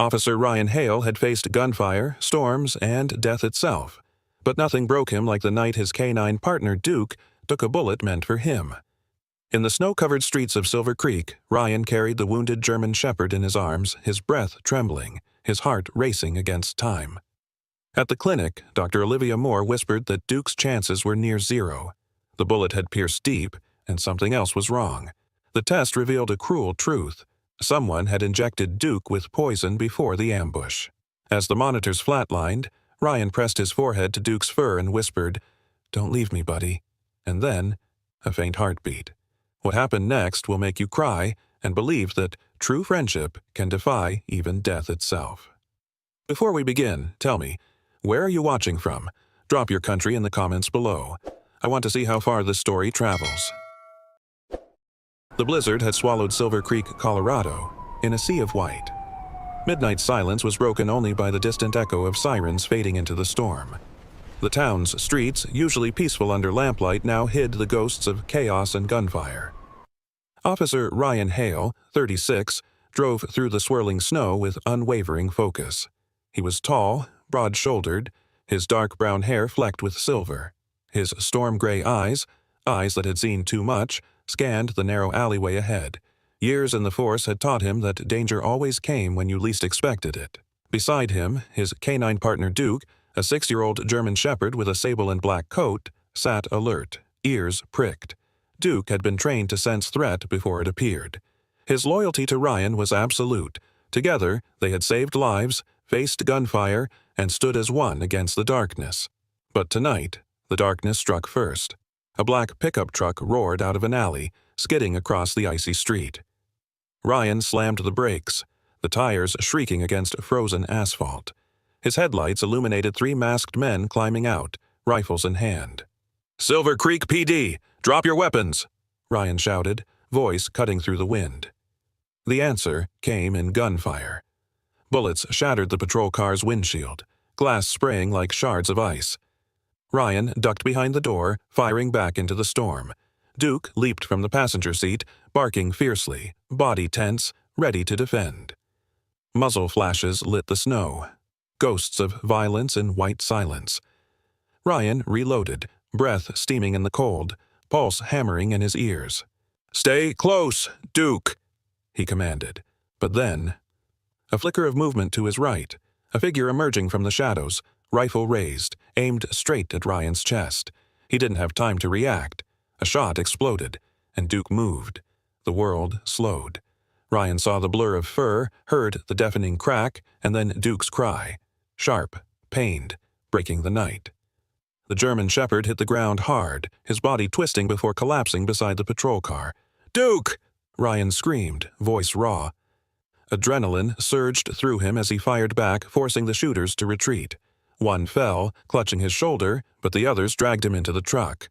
Officer Ryan Hale had faced gunfire, storms, and death itself, but nothing broke him like the night his canine partner Duke took a bullet meant for him. In the snow-covered streets of Silver Creek, Ryan carried the wounded German shepherd in his arms, his breath trembling, his heart racing against time. At the clinic, Dr. Olivia Moore whispered that Duke's chances were near zero. The bullet had pierced deep, and something else was wrong. The test revealed a cruel truth. Someone had injected Duke with poison before the ambush. As the monitors flatlined, Ryan pressed his forehead to Duke's fur and whispered, "Don't leave me, buddy." And then, a faint heartbeat. What happened next will make you cry and believe that true friendship can defy even death itself. Before we begin, tell me, where are you watching from? Drop your country in the comments below. I want to see how far this story travels. The blizzard had swallowed Silver Creek, Colorado, in a sea of white. Midnight silence was broken only by the distant echo of sirens fading into the storm. The town's streets, usually peaceful under lamplight, now hid the ghosts of chaos and gunfire. Officer Ryan Hale, 36, drove through the swirling snow with unwavering focus. He was tall, broad-shouldered, his dark brown hair flecked with silver. His storm-gray eyes that had seen too much, scanned the narrow alleyway ahead. Years in the force had taught him that danger always came when you least expected it. Beside him, his canine partner Duke, a 6-year-old German shepherd with a sable and black coat, sat alert, ears pricked. Duke had been trained to sense threat before it appeared. His loyalty to Ryan was absolute. Together, they had saved lives, faced gunfire, and stood as one against the darkness. But tonight, the darkness struck first. A black pickup truck roared out of an alley, skidding across the icy street. Ryan slammed the brakes, the tires shrieking against frozen asphalt. His headlights illuminated 3 masked men climbing out, rifles in hand. "Silver Creek PD, drop your weapons!" Ryan shouted, voice cutting through the wind. The answer came in gunfire. Bullets shattered the patrol car's windshield, glass spraying like shards of ice. Ryan ducked behind the door, firing back into the storm. Duke leaped from the passenger seat, barking fiercely, body tense, ready to defend. Muzzle flashes lit the snow. Ghosts of violence in white silence. Ryan reloaded, breath steaming in the cold, pulse hammering in his ears. "Stay close, Duke," he commanded. But then, a flicker of movement to his right, a figure emerging from the shadows, rifle raised, aimed straight at Ryan's chest. He didn't have time to react. A shot exploded, and Duke moved. The world slowed. Ryan saw the blur of fur, heard the deafening crack, and then Duke's cry. Sharp, pained, breaking the night. The German shepherd hit the ground hard, his body twisting before collapsing beside the patrol car. "Duke!" Ryan screamed, voice raw. Adrenaline surged through him as he fired back, forcing the shooters to retreat. One fell, clutching his shoulder, but the others dragged him into the truck.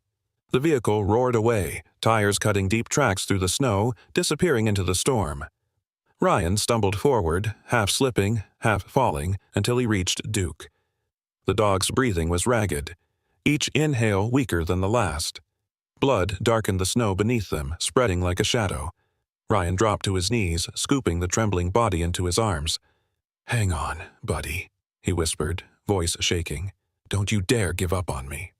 The vehicle roared away, tires cutting deep tracks through the snow, disappearing into the storm. Ryan stumbled forward, half slipping, half falling, until he reached Duke. The dog's breathing was ragged, each inhale weaker than the last. Blood darkened the snow beneath them, spreading like a shadow. Ryan dropped to his knees, scooping the trembling body into his arms. "Hang on, buddy," he whispered, voice shaking. "Don't you dare give up on me."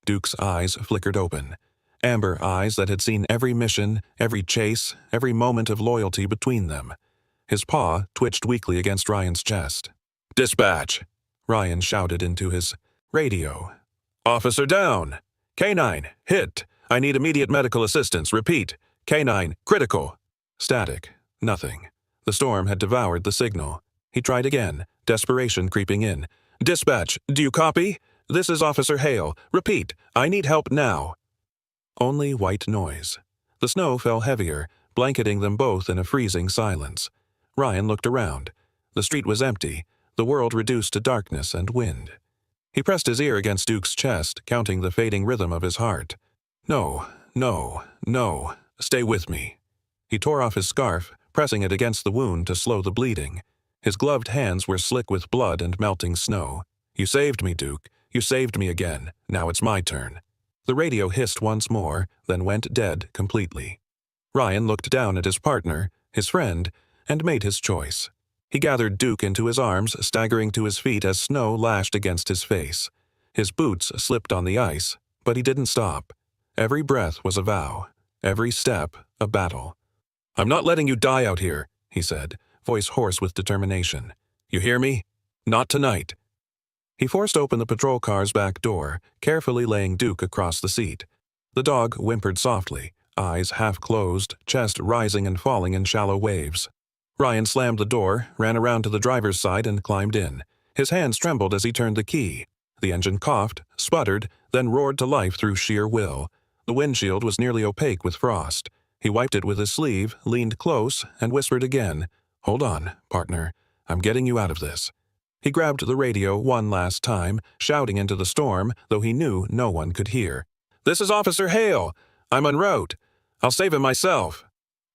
Duke's eyes flickered open, amber eyes that had seen every mission, every chase, every moment of loyalty between them. His paw twitched weakly against Ryan's chest. "Dispatch!" Ryan shouted into his radio. "Officer down! K9, hit! I need immediate medical assistance. Repeat. K9, critical." Static. Nothing. The storm had devoured the signal. He tried again, desperation creeping in. "Dispatch, do you copy? This is Officer Hale. Repeat, I need help now." Only white noise. The snow fell heavier, blanketing them both in a freezing silence. Ryan looked around. The street was empty, the world reduced to darkness and wind. He pressed his ear against Duke's chest, counting the fading rhythm of his heart. "No, no, no. Stay with me." He tore off his scarf, pressing it against the wound to slow the bleeding. His gloved hands were slick with blood and melting snow. "You saved me, Duke. You saved me again. Now it's my turn." The radio hissed once more, then went dead completely. Ryan looked down at his partner, his friend, and made his choice. He gathered Duke into his arms, staggering to his feet as snow lashed against his face. His boots slipped on the ice, but he didn't stop. Every breath was a vow, every step a battle. "I'm not letting you die out here," he said, voice hoarse with determination. "You hear me? Not tonight." He forced open the patrol car's back door, carefully laying Duke across the seat. The dog whimpered softly, eyes half closed, chest rising and falling in shallow waves. Ryan slammed the door, ran around to the driver's side and climbed in. His hands trembled as he turned the key. The engine coughed, sputtered, then roared to life through sheer will. The windshield was nearly opaque with frost. He wiped it with his sleeve, leaned close, and whispered again, "Hold on, partner. I'm getting you out of this." He grabbed the radio one last time, shouting into the storm, though he knew no one could hear. "This is Officer Hale. I'm en route. I'll save him myself."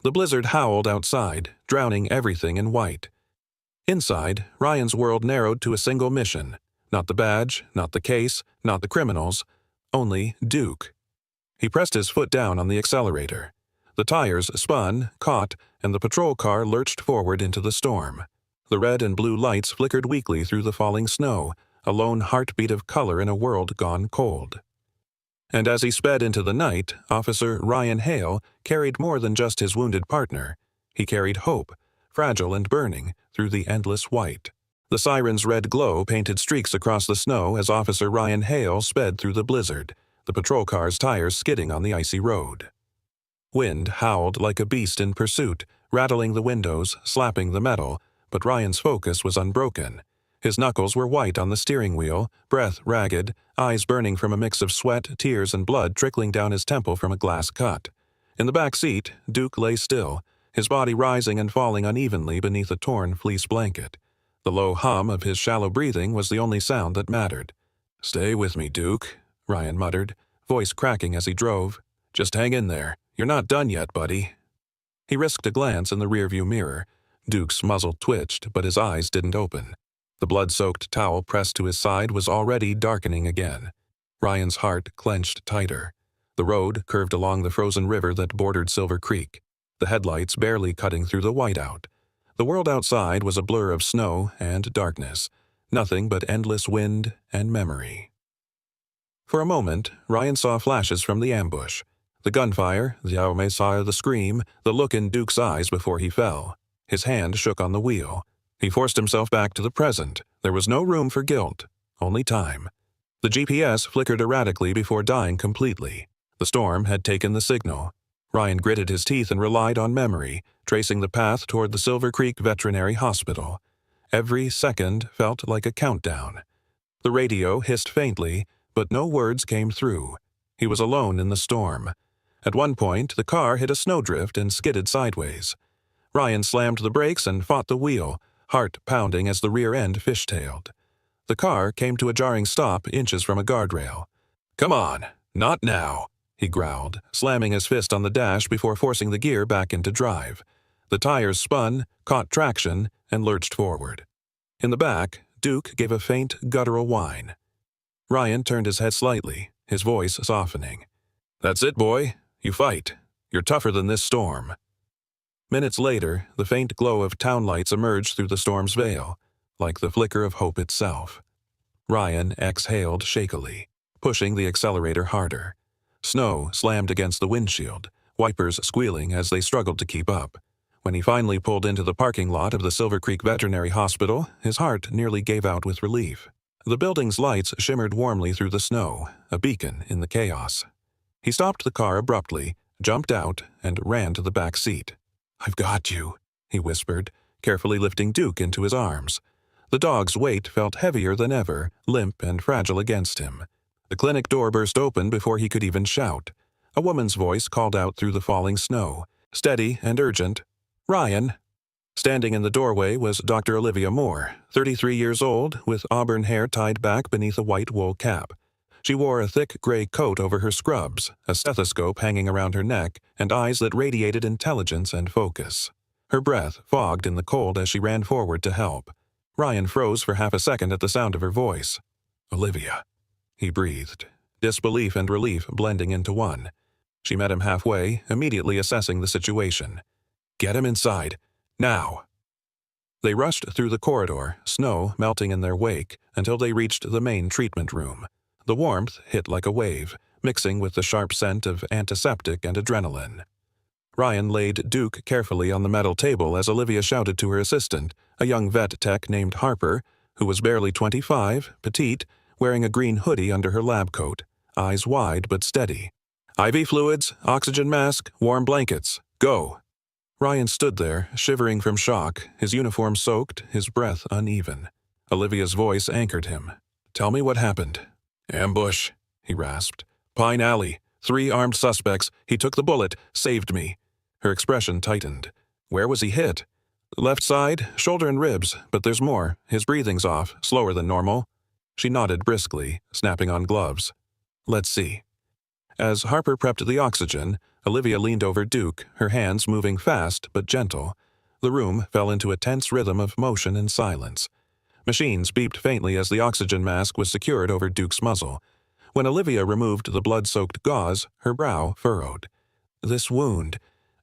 The blizzard howled outside, drowning everything in white. Inside, Ryan's world narrowed to a single mission. Not the badge, not the case, not the criminals. Only Duke. He pressed his foot down on the accelerator. The tires spun, caught, and the patrol car lurched forward into the storm. The red and blue lights flickered weakly through the falling snow, a lone heartbeat of color in a world gone cold. And as he sped into the night, Officer Ryan Hale carried more than just his wounded partner. He carried hope, fragile and burning, through the endless white. The siren's red glow painted streaks across the snow as Officer Ryan Hale sped through the blizzard, the patrol car's tires skidding on the icy road. Wind howled like a beast in pursuit, rattling the windows, slapping the metal, but Ryan's focus was unbroken. His knuckles were white on the steering wheel, breath ragged, eyes burning from a mix of sweat, tears, and blood trickling down his temple from a glass cut. In the back seat, Duke lay still, his body rising and falling unevenly beneath a torn fleece blanket. The low hum of his shallow breathing was the only sound that mattered. "Stay with me, Duke," Ryan muttered, voice cracking as he drove. "Just hang in there. You're not done yet, buddy." He risked a glance in the rearview mirror. Duke's muzzle twitched, but his eyes didn't open. The blood-soaked towel pressed to his side was already darkening again. Ryan's heart clenched tighter. The road curved along the frozen river that bordered Silver Creek, the headlights barely cutting through the whiteout. The world outside was a blur of snow and darkness, nothing but endless wind and memory. For a moment, Ryan saw flashes from the ambush. The gunfire, the scream, the look in Duke's eyes before he fell. His hand shook on the wheel. He forced himself back to the present. There was no room for guilt, only time. The GPS flickered erratically before dying completely. The storm had taken the signal. Ryan gritted his teeth and relied on memory, tracing the path toward the Silver Creek Veterinary Hospital. Every second felt like a countdown. The radio hissed faintly, but no words came through. He was alone in the storm. At one point, the car hit a snowdrift and skidded sideways. Ryan slammed the brakes and fought the wheel, heart pounding as the rear end fishtailed. The car came to a jarring stop inches from a guardrail. "Come on, not now," he growled, slamming his fist on the dash before forcing the gear back into drive. The tires spun, caught traction, and lurched forward. In the back, Duke gave a faint, guttural whine. Ryan turned his head slightly, his voice softening. "That's it, boy. You fight. You're tougher than this storm." Minutes later, the faint glow of town lights emerged through the storm's veil, like the flicker of hope itself. Ryan exhaled shakily, pushing the accelerator harder. Snow slammed against the windshield, wipers squealing as they struggled to keep up. When he finally pulled into the parking lot of the Silver Creek Veterinary Hospital, his heart nearly gave out with relief. The building's lights shimmered warmly through the snow, a beacon in the chaos. He stopped the car abruptly, jumped out, and ran to the back seat. "I've got you," he whispered, carefully lifting Duke into his arms. The dog's weight felt heavier than ever, limp and fragile against him. The clinic door burst open before he could even shout. A woman's voice called out through the falling snow, steady and urgent. "Ryan." Standing in the doorway was Dr. Olivia Moore, 33 years old, with auburn hair tied back beneath a white wool cap. She wore a thick gray coat over her scrubs, a stethoscope hanging around her neck, and eyes that radiated intelligence and focus. Her breath fogged in the cold as she ran forward to help. Ryan froze for half a second at the sound of her voice. "Olivia," he breathed, disbelief and relief blending into one. She met him halfway, immediately assessing the situation. "Get him inside. Now." They rushed through the corridor, snow melting in their wake, until they reached the main treatment room. The warmth hit like a wave, mixing with the sharp scent of antiseptic and adrenaline. Ryan laid Duke carefully on the metal table as Olivia shouted to her assistant, a young vet tech named Harper, who was barely 25, petite, wearing a green hoodie under her lab coat, eyes wide but steady. IV fluids, oxygen mask, warm blankets. Go! Ryan stood there, shivering from shock, his uniform soaked, his breath uneven. Olivia's voice anchored him. Tell me what happened. Ambush, he rasped. Pine Alley. 3 armed suspects. He took the bullet. Saved me. Her expression tightened. Where was he hit? Left side, shoulder and ribs, but there's more. His breathing's off, slower than normal. She nodded briskly, snapping on gloves. Let's see. As Harper prepped the oxygen, Olivia leaned over Duke, her hands moving fast but gentle. The room fell into a tense rhythm of motion and silence. Machines beeped faintly as the oxygen mask was secured over Duke's muzzle. When Olivia removed the blood-soaked gauze, her brow furrowed. This wound.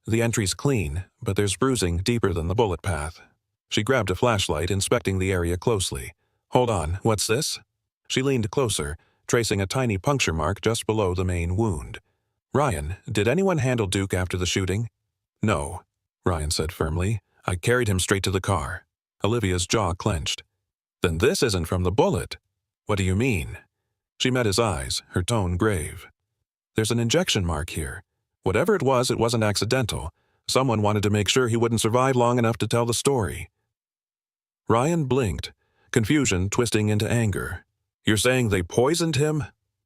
The entry's clean, but there's bruising deeper than the bullet path. She grabbed a flashlight, inspecting the area closely. Hold on, what's this? She leaned closer, tracing a tiny puncture mark just below the main wound. Ryan, did anyone handle Duke after the shooting? No, Ryan said firmly. I carried him straight to the car. Olivia's jaw clenched. Then this isn't from the bullet. What do you mean? She met his eyes, her tone grave. There's an injection mark here. Whatever it wasn't accidental. Someone wanted to make sure he wouldn't survive long enough to tell the story. Ryan blinked, confusion twisting into anger. You're saying they poisoned him?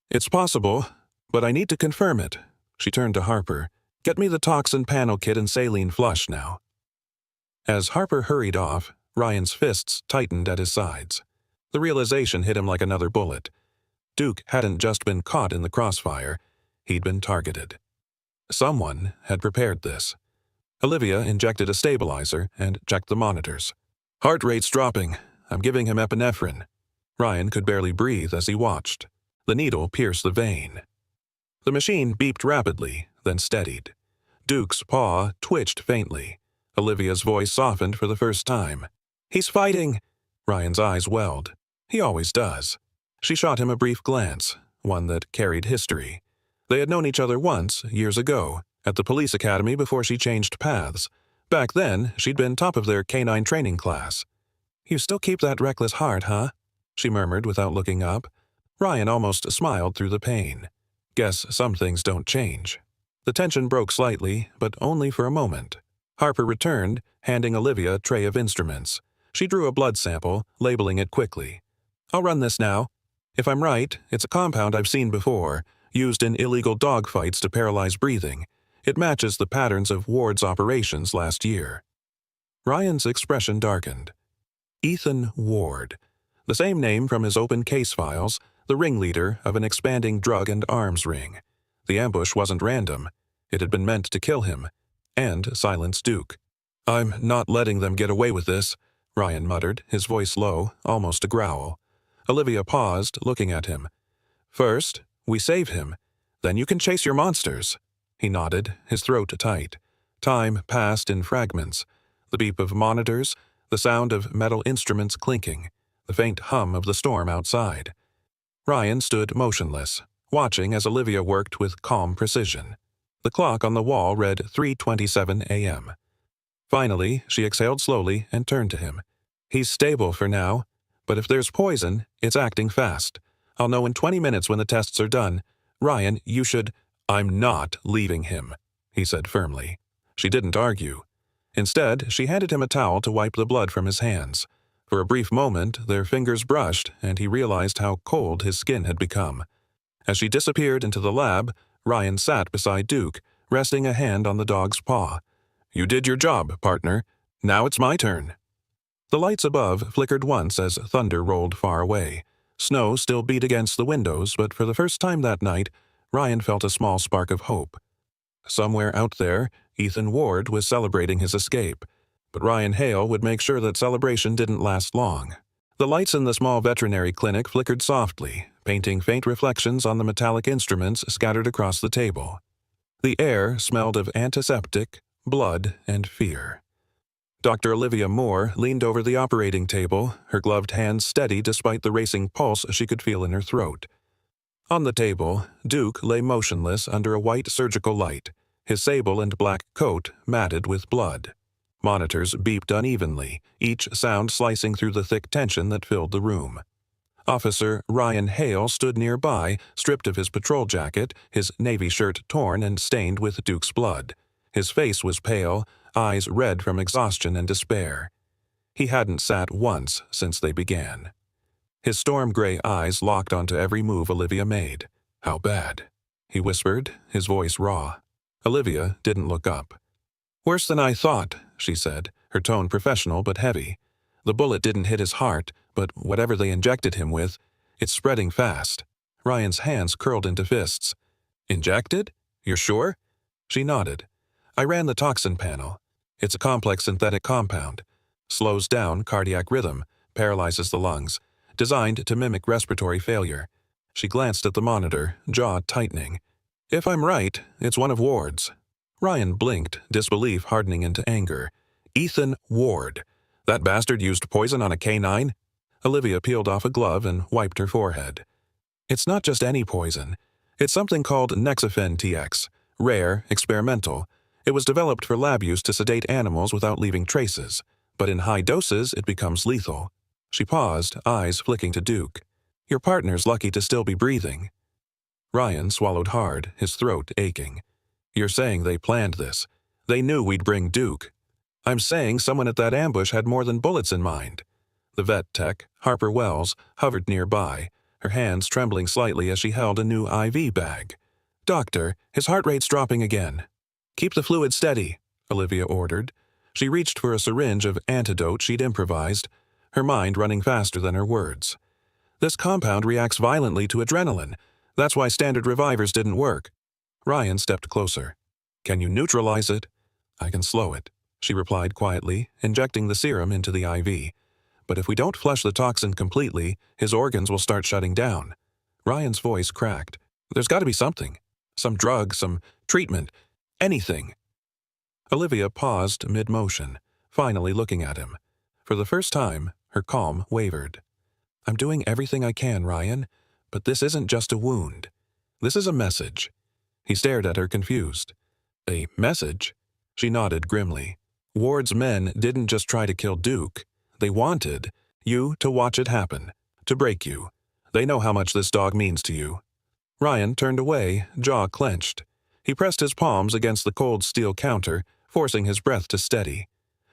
It's possible, but I need to confirm it. She turned to Harper. Get me the toxin panel kit and saline flush now. As Harper hurried off, Ryan's fists tightened at his sides. The realization hit him like another bullet. Duke hadn't just been caught in the crossfire, he'd been targeted. Someone had prepared this. Olivia injected a stabilizer and checked the monitors. Heart rate's dropping. I'm giving him epinephrine. Ryan could barely breathe as he watched. The needle pierced the vein. The machine beeped rapidly, then steadied. Duke's paw twitched faintly. Olivia's voice softened for the first time. He's fighting! Ryan's eyes welled. He always does. She shot him a brief glance, one that carried history. They had known each other once, years ago, at the police academy before she changed paths. Back then, she'd been top of their canine training class. You still keep that reckless heart, huh? She murmured without looking up. Ryan almost smiled through the pain. Guess some things don't change. The tension broke slightly, but only for a moment. Harper returned, handing Olivia a tray of instruments. She drew a blood sample, labeling it quickly. I'll run this now. If I'm right, it's a compound I've seen before, used in illegal dogfights to paralyze breathing. It matches the patterns of Ward's operations last year. Ryan's expression darkened. Ethan Ward. The same name from his open case files, the ringleader of an expanding drug and arms ring. The ambush wasn't random. It had been meant to kill him, and silence Duke. I'm not letting them get away with this, Ryan muttered, his voice low, almost a growl. Olivia paused, looking at him. First, we save him. Then you can chase your monsters. He nodded, his throat tight. Time passed in fragments. The beep of monitors, the sound of metal instruments clinking, the faint hum of the storm outside. Ryan stood motionless, watching as Olivia worked with calm precision. The clock on the wall read 3:27 a.m. Finally, she exhaled slowly and turned to him. He's stable for now, but if there's poison, it's acting fast. I'll know in 20 minutes when the tests are done. Ryan, you should— I'm not leaving him, he said firmly. She didn't argue. Instead, she handed him a towel to wipe the blood from his hands. For a brief moment, their fingers brushed, and he realized how cold his skin had become. As she disappeared into the lab, Ryan sat beside Duke, resting a hand on the dog's paw. You did your job, partner. Now it's my turn. The lights above flickered once as thunder rolled far away. Snow still beat against the windows, but for the first time that night, Ryan felt a small spark of hope. Somewhere out there, Ethan Ward was celebrating his escape, but Ryan Hale would make sure that celebration didn't last long. The lights in the small veterinary clinic flickered softly, painting faint reflections on the metallic instruments scattered across the table. The air smelled of antiseptic, blood, and fear. Dr. Olivia Moore leaned over the operating table, her gloved hands steady despite the racing pulse she could feel in her throat. On the table, Duke lay motionless under a white surgical light, his sable and black coat matted with blood. Monitors beeped unevenly, each sound slicing through the thick tension that filled the room. Officer Ryan Hale stood nearby, stripped of his patrol jacket, his navy shirt torn and stained with Duke's blood. His face was pale, eyes red from exhaustion and despair. He hadn't sat once since they began. His storm-gray eyes locked onto every move Olivia made. "How bad?" he whispered, his voice raw. Olivia didn't look up. "Worse than I thought," she said, her tone professional but heavy. "The bullet didn't hit his heart, but whatever they injected him with, it's spreading fast." Ryan's hands curled into fists. "Injected? You're sure?" She nodded. "I ran the toxin panel. It's a complex synthetic compound. Slows down cardiac rhythm, paralyzes the lungs, designed to mimic respiratory failure." She glanced at the monitor, jaw tightening. "If I'm right, it's one of Ward's." Ryan blinked, disbelief hardening into anger. Ethan Ward. That bastard used poison on a K9? Olivia peeled off a glove and wiped her forehead. "It's not just any poison. It's something called Nexafen TX. Rare, experimental. It was developed for lab use to sedate animals without leaving traces. But in high doses, it becomes lethal." She paused, eyes flicking to Duke. "Your partner's lucky to still be breathing." Ryan swallowed hard, his throat aching. "You're saying they planned this. They knew we'd bring Duke." "I'm saying someone at that ambush had more than bullets in mind." The vet tech, Harper Wells, hovered nearby, her hands trembling slightly as she held a new IV bag. "Doctor, his heart rate's dropping again." "Keep the fluid steady," Olivia ordered. She reached for a syringe of antidote she'd improvised, her mind running faster than her words. "This compound reacts violently to adrenaline. That's why standard revivers didn't work." Ryan stepped closer. "Can you neutralize it?" "I can slow it," she replied quietly, injecting the serum into the IV. "But if we don't flush the toxin completely, his organs will start shutting down." Ryan's voice cracked. "There's got to be something. Some drug, some treatment. Anything." Olivia paused mid-motion, finally looking at him. For the first time, her calm wavered. "I'm doing everything I can, Ryan, but this isn't just a wound. This is a message." He stared at her confused. "A message?" She nodded grimly. "Ward's men didn't just try to kill Duke. They wanted you to watch it happen, to break you. They know how much this dog means to you." Ryan turned away, jaw clenched. He pressed his palms against the cold steel counter, forcing his breath to steady.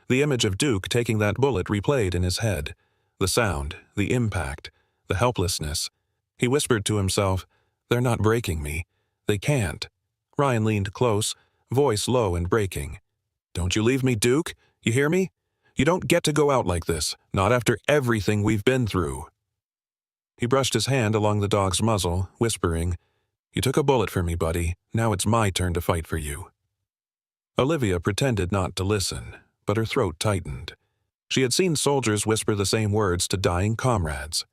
The image of Duke taking that bullet replayed in his head. The sound, the impact, the helplessness. He whispered to himself, "They're not breaking me. They can't." Ryan leaned close, voice low and breaking. "Don't you leave me, Duke. You hear me? You don't get to go out like this, not after everything we've been through." He brushed his hand along the dog's muzzle, whispering, "You took a bullet for me, buddy. Now it's my turn to fight for you." Olivia pretended not to listen, but her throat tightened. She had seen soldiers whisper the same words to dying comrades.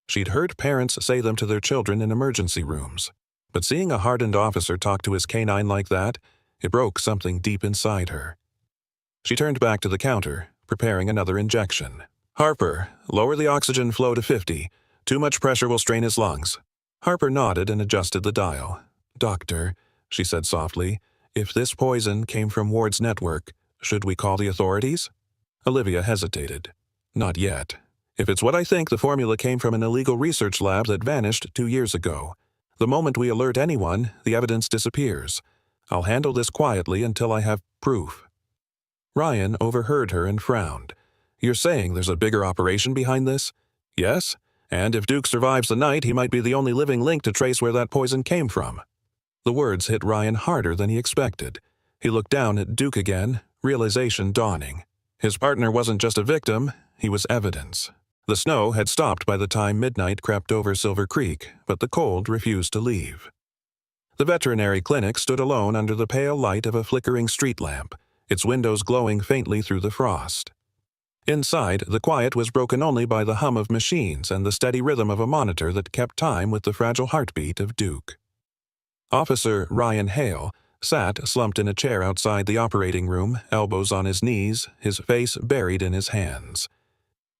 She'd heard parents say them to their children in emergency rooms. But seeing a hardened officer talk to his canine like that, it broke something deep inside her. She turned back to the counter, preparing another injection. "Harper, lower the oxygen flow to 50. Too much pressure will strain his lungs." Harper nodded and adjusted the dial. "Doctor," she said softly, "if this poison came from Ward's network, should we call the authorities?" Olivia hesitated. "Not yet. If it's what I think, the formula came from an illegal research lab that vanished 2 years ago. The moment we alert anyone, the evidence disappears. I'll handle this quietly until I have proof." Ryan overheard her and frowned. "You're saying there's a bigger operation behind this?" "Yes, and if Duke survives the night, he might be the only living link to trace where that poison came from." The words hit Ryan harder than he expected. He looked down at Duke again, realization dawning. His partner wasn't just a victim, he was evidence. The snow had stopped by the time midnight crept over Silver Creek, but the cold refused to leave. The veterinary clinic stood alone under the pale light of a flickering street lamp, its windows glowing faintly through the frost. Inside, the quiet was broken only by the hum of machines and the steady rhythm of a monitor that kept time with the fragile heartbeat of Duke. Officer Ryan Hale, sat slumped in a chair outside the operating room, elbows on his knees, his face buried in his hands.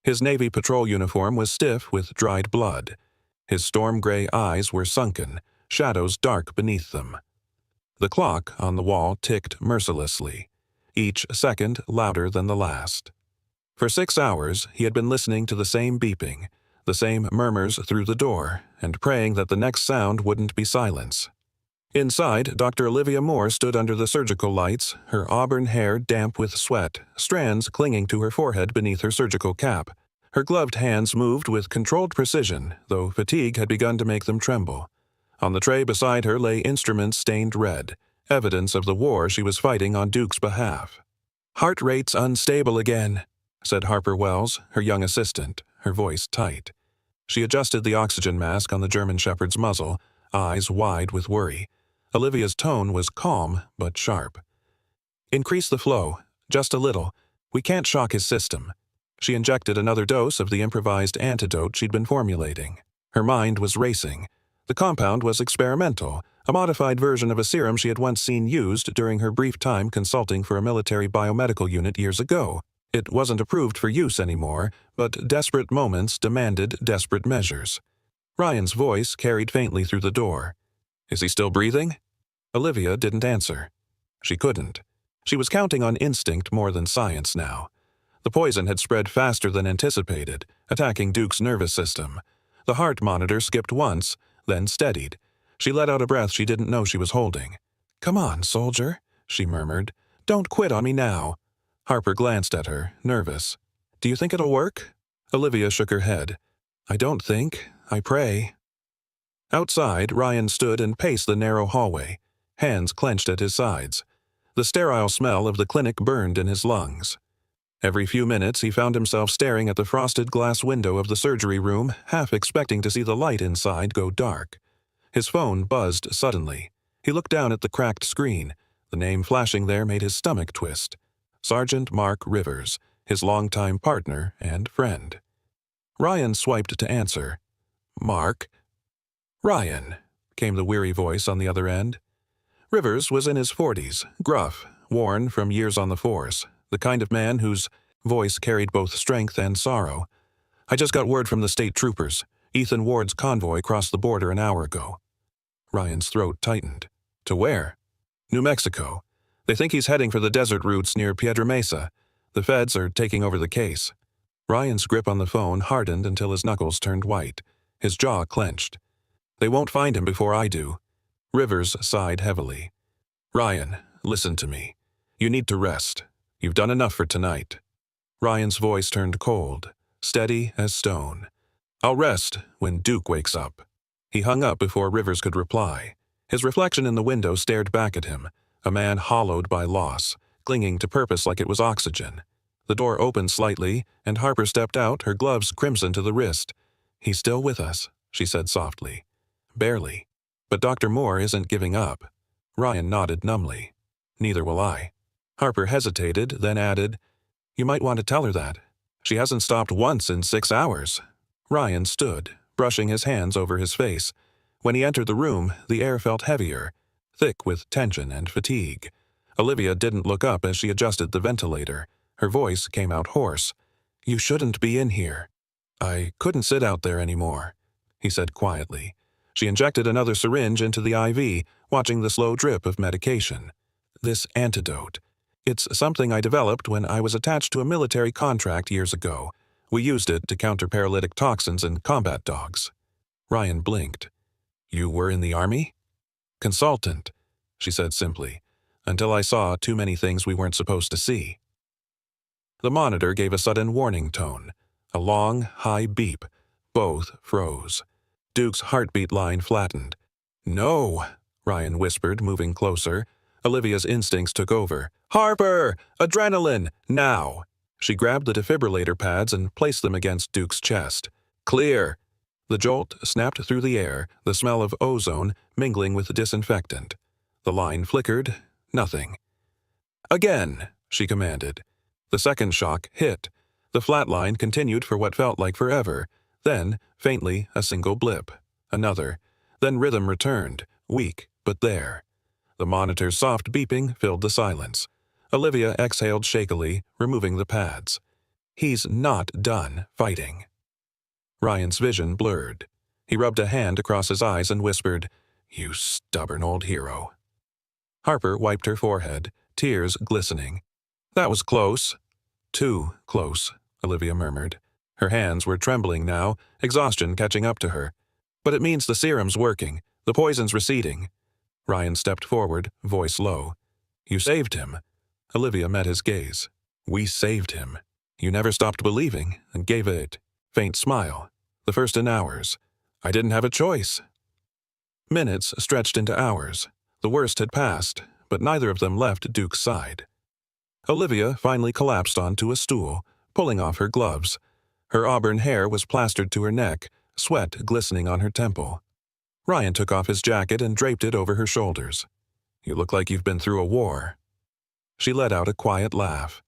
His Navy patrol uniform was stiff with dried blood. His storm-gray eyes were sunken, shadows dark beneath them. The clock on the wall ticked mercilessly, each second louder than the last. For 6 hours, he had been listening to the same beeping, the same murmurs through the door, and praying that the next sound wouldn't be silence. Inside, Dr. Olivia Moore stood under the surgical lights, her auburn hair damp with sweat, strands clinging to her forehead beneath her surgical cap. Her gloved hands moved with controlled precision, though fatigue had begun to make them tremble. On the tray beside her lay instruments stained red, evidence of the war she was fighting on Duke's behalf. "Heart rate's unstable again," said Harper Wells, her young assistant, her voice tight. She adjusted the oxygen mask on the German Shepherd's muzzle, eyes wide with worry. Olivia's tone was calm but sharp. "Increase the flow, just a little. We can't shock his system." She injected another dose of the improvised antidote she'd been formulating. Her mind was racing. The compound was experimental, a modified version of a serum she had once seen used during her brief time consulting for a military biomedical unit years ago. It wasn't approved for use anymore, but desperate moments demanded desperate measures. Ryan's voice carried faintly through the door. "Is he still breathing?" Olivia didn't answer. She couldn't. She was counting on instinct more than science now. The poison had spread faster than anticipated, attacking Duke's nervous system. The heart monitor skipped once, then steadied. She let out a breath she didn't know she was holding. "Come on, soldier," she murmured. "Don't quit on me now." Harper glanced at her, nervous. "Do you think it'll work?" Olivia shook her head. "I don't think. I pray." Outside, Ryan stood and paced the narrow hallway, hands clenched at his sides. The sterile smell of the clinic burned in his lungs. Every few minutes he found himself staring at the frosted glass window of the surgery room, half expecting to see the light inside go dark. His phone buzzed suddenly. He looked down at the cracked screen. The name flashing there made his stomach twist. Sergeant Mark Rivers, his longtime partner and friend. Ryan swiped to answer. "Mark?" "Ryan," came the weary voice on the other end. Rivers was in his 40s, gruff, worn from years on the force, the kind of man whose voice carried both strength and sorrow. "I just got word from the state troopers. Ethan Ward's convoy crossed the border an hour ago." Ryan's throat tightened. "To where?" "New Mexico. They think he's heading for the desert routes near Piedra Mesa. The feds are taking over the case." Ryan's grip on the phone hardened until his knuckles turned white. His jaw clenched. "They won't find him before I do." Rivers sighed heavily. "Ryan, listen to me. You need to rest. You've done enough for tonight." Ryan's voice turned cold, steady as stone. "I'll rest when Duke wakes up." He hung up before Rivers could reply. His reflection in the window stared back at him, a man hollowed by loss, clinging to purpose like it was oxygen. The door opened slightly, and Harper stepped out, her gloves crimson to the wrist. "He's still with us," she said softly. "Barely. But Dr. Moore isn't giving up." Ryan nodded numbly. "Neither will I." Harper hesitated, then added, "You might want to tell her that. She hasn't stopped once in 6 hours." Ryan stood, brushing his hands over his face. When he entered the room, the air felt heavier, thick with tension and fatigue. Olivia didn't look up as she adjusted the ventilator. Her voice came out hoarse. "You shouldn't be in here." "I couldn't sit out there anymore," he said quietly. She injected another syringe into the IV, watching the slow drip of medication. "This antidote. It's something I developed when I was attached to a military contract years ago. We used it to counter paralytic toxins in combat dogs." Ryan blinked. "You were in the Army?" "Consultant," she said simply, "until I saw too many things we weren't supposed to see." The monitor gave a sudden warning tone. A long, high beep. Both froze. Duke's heartbeat line flattened. "No," Ryan whispered, moving closer. Olivia's instincts took over. "Harper! Adrenaline! Now!" She grabbed the defibrillator pads and placed them against Duke's chest. "Clear!" The jolt snapped through the air, the smell of ozone mingling with disinfectant. The line flickered. Nothing. "Again!" she commanded. The second shock hit. The flat line continued for what felt like forever. Then, faintly, a single blip. Another. Then rhythm returned, weak but there. The monitor's soft beeping filled the silence. Olivia exhaled shakily, removing the pads. He's not done fighting. Ryan's vision blurred. He rubbed a hand across his eyes and whispered, "You stubborn old hero." Harper wiped her forehead, tears glistening. "That was close." "Too close," Olivia murmured. Her hands were trembling now, exhaustion catching up to her. "But it means the serum's working, the poison's receding." Ryan stepped forward, voice low. "You saved him." Olivia met his gaze. "We saved him. You never stopped believing, and gave a faint smile. The first in hours. I didn't have a choice." Minutes stretched into hours. The worst had passed, but neither of them left Duke's side. Olivia finally collapsed onto a stool, pulling off her gloves. Her auburn hair was plastered to her neck, sweat glistening on her temple. Ryan took off his jacket and draped it over her shoulders. "You look like you've been through a war." She let out a quiet laugh.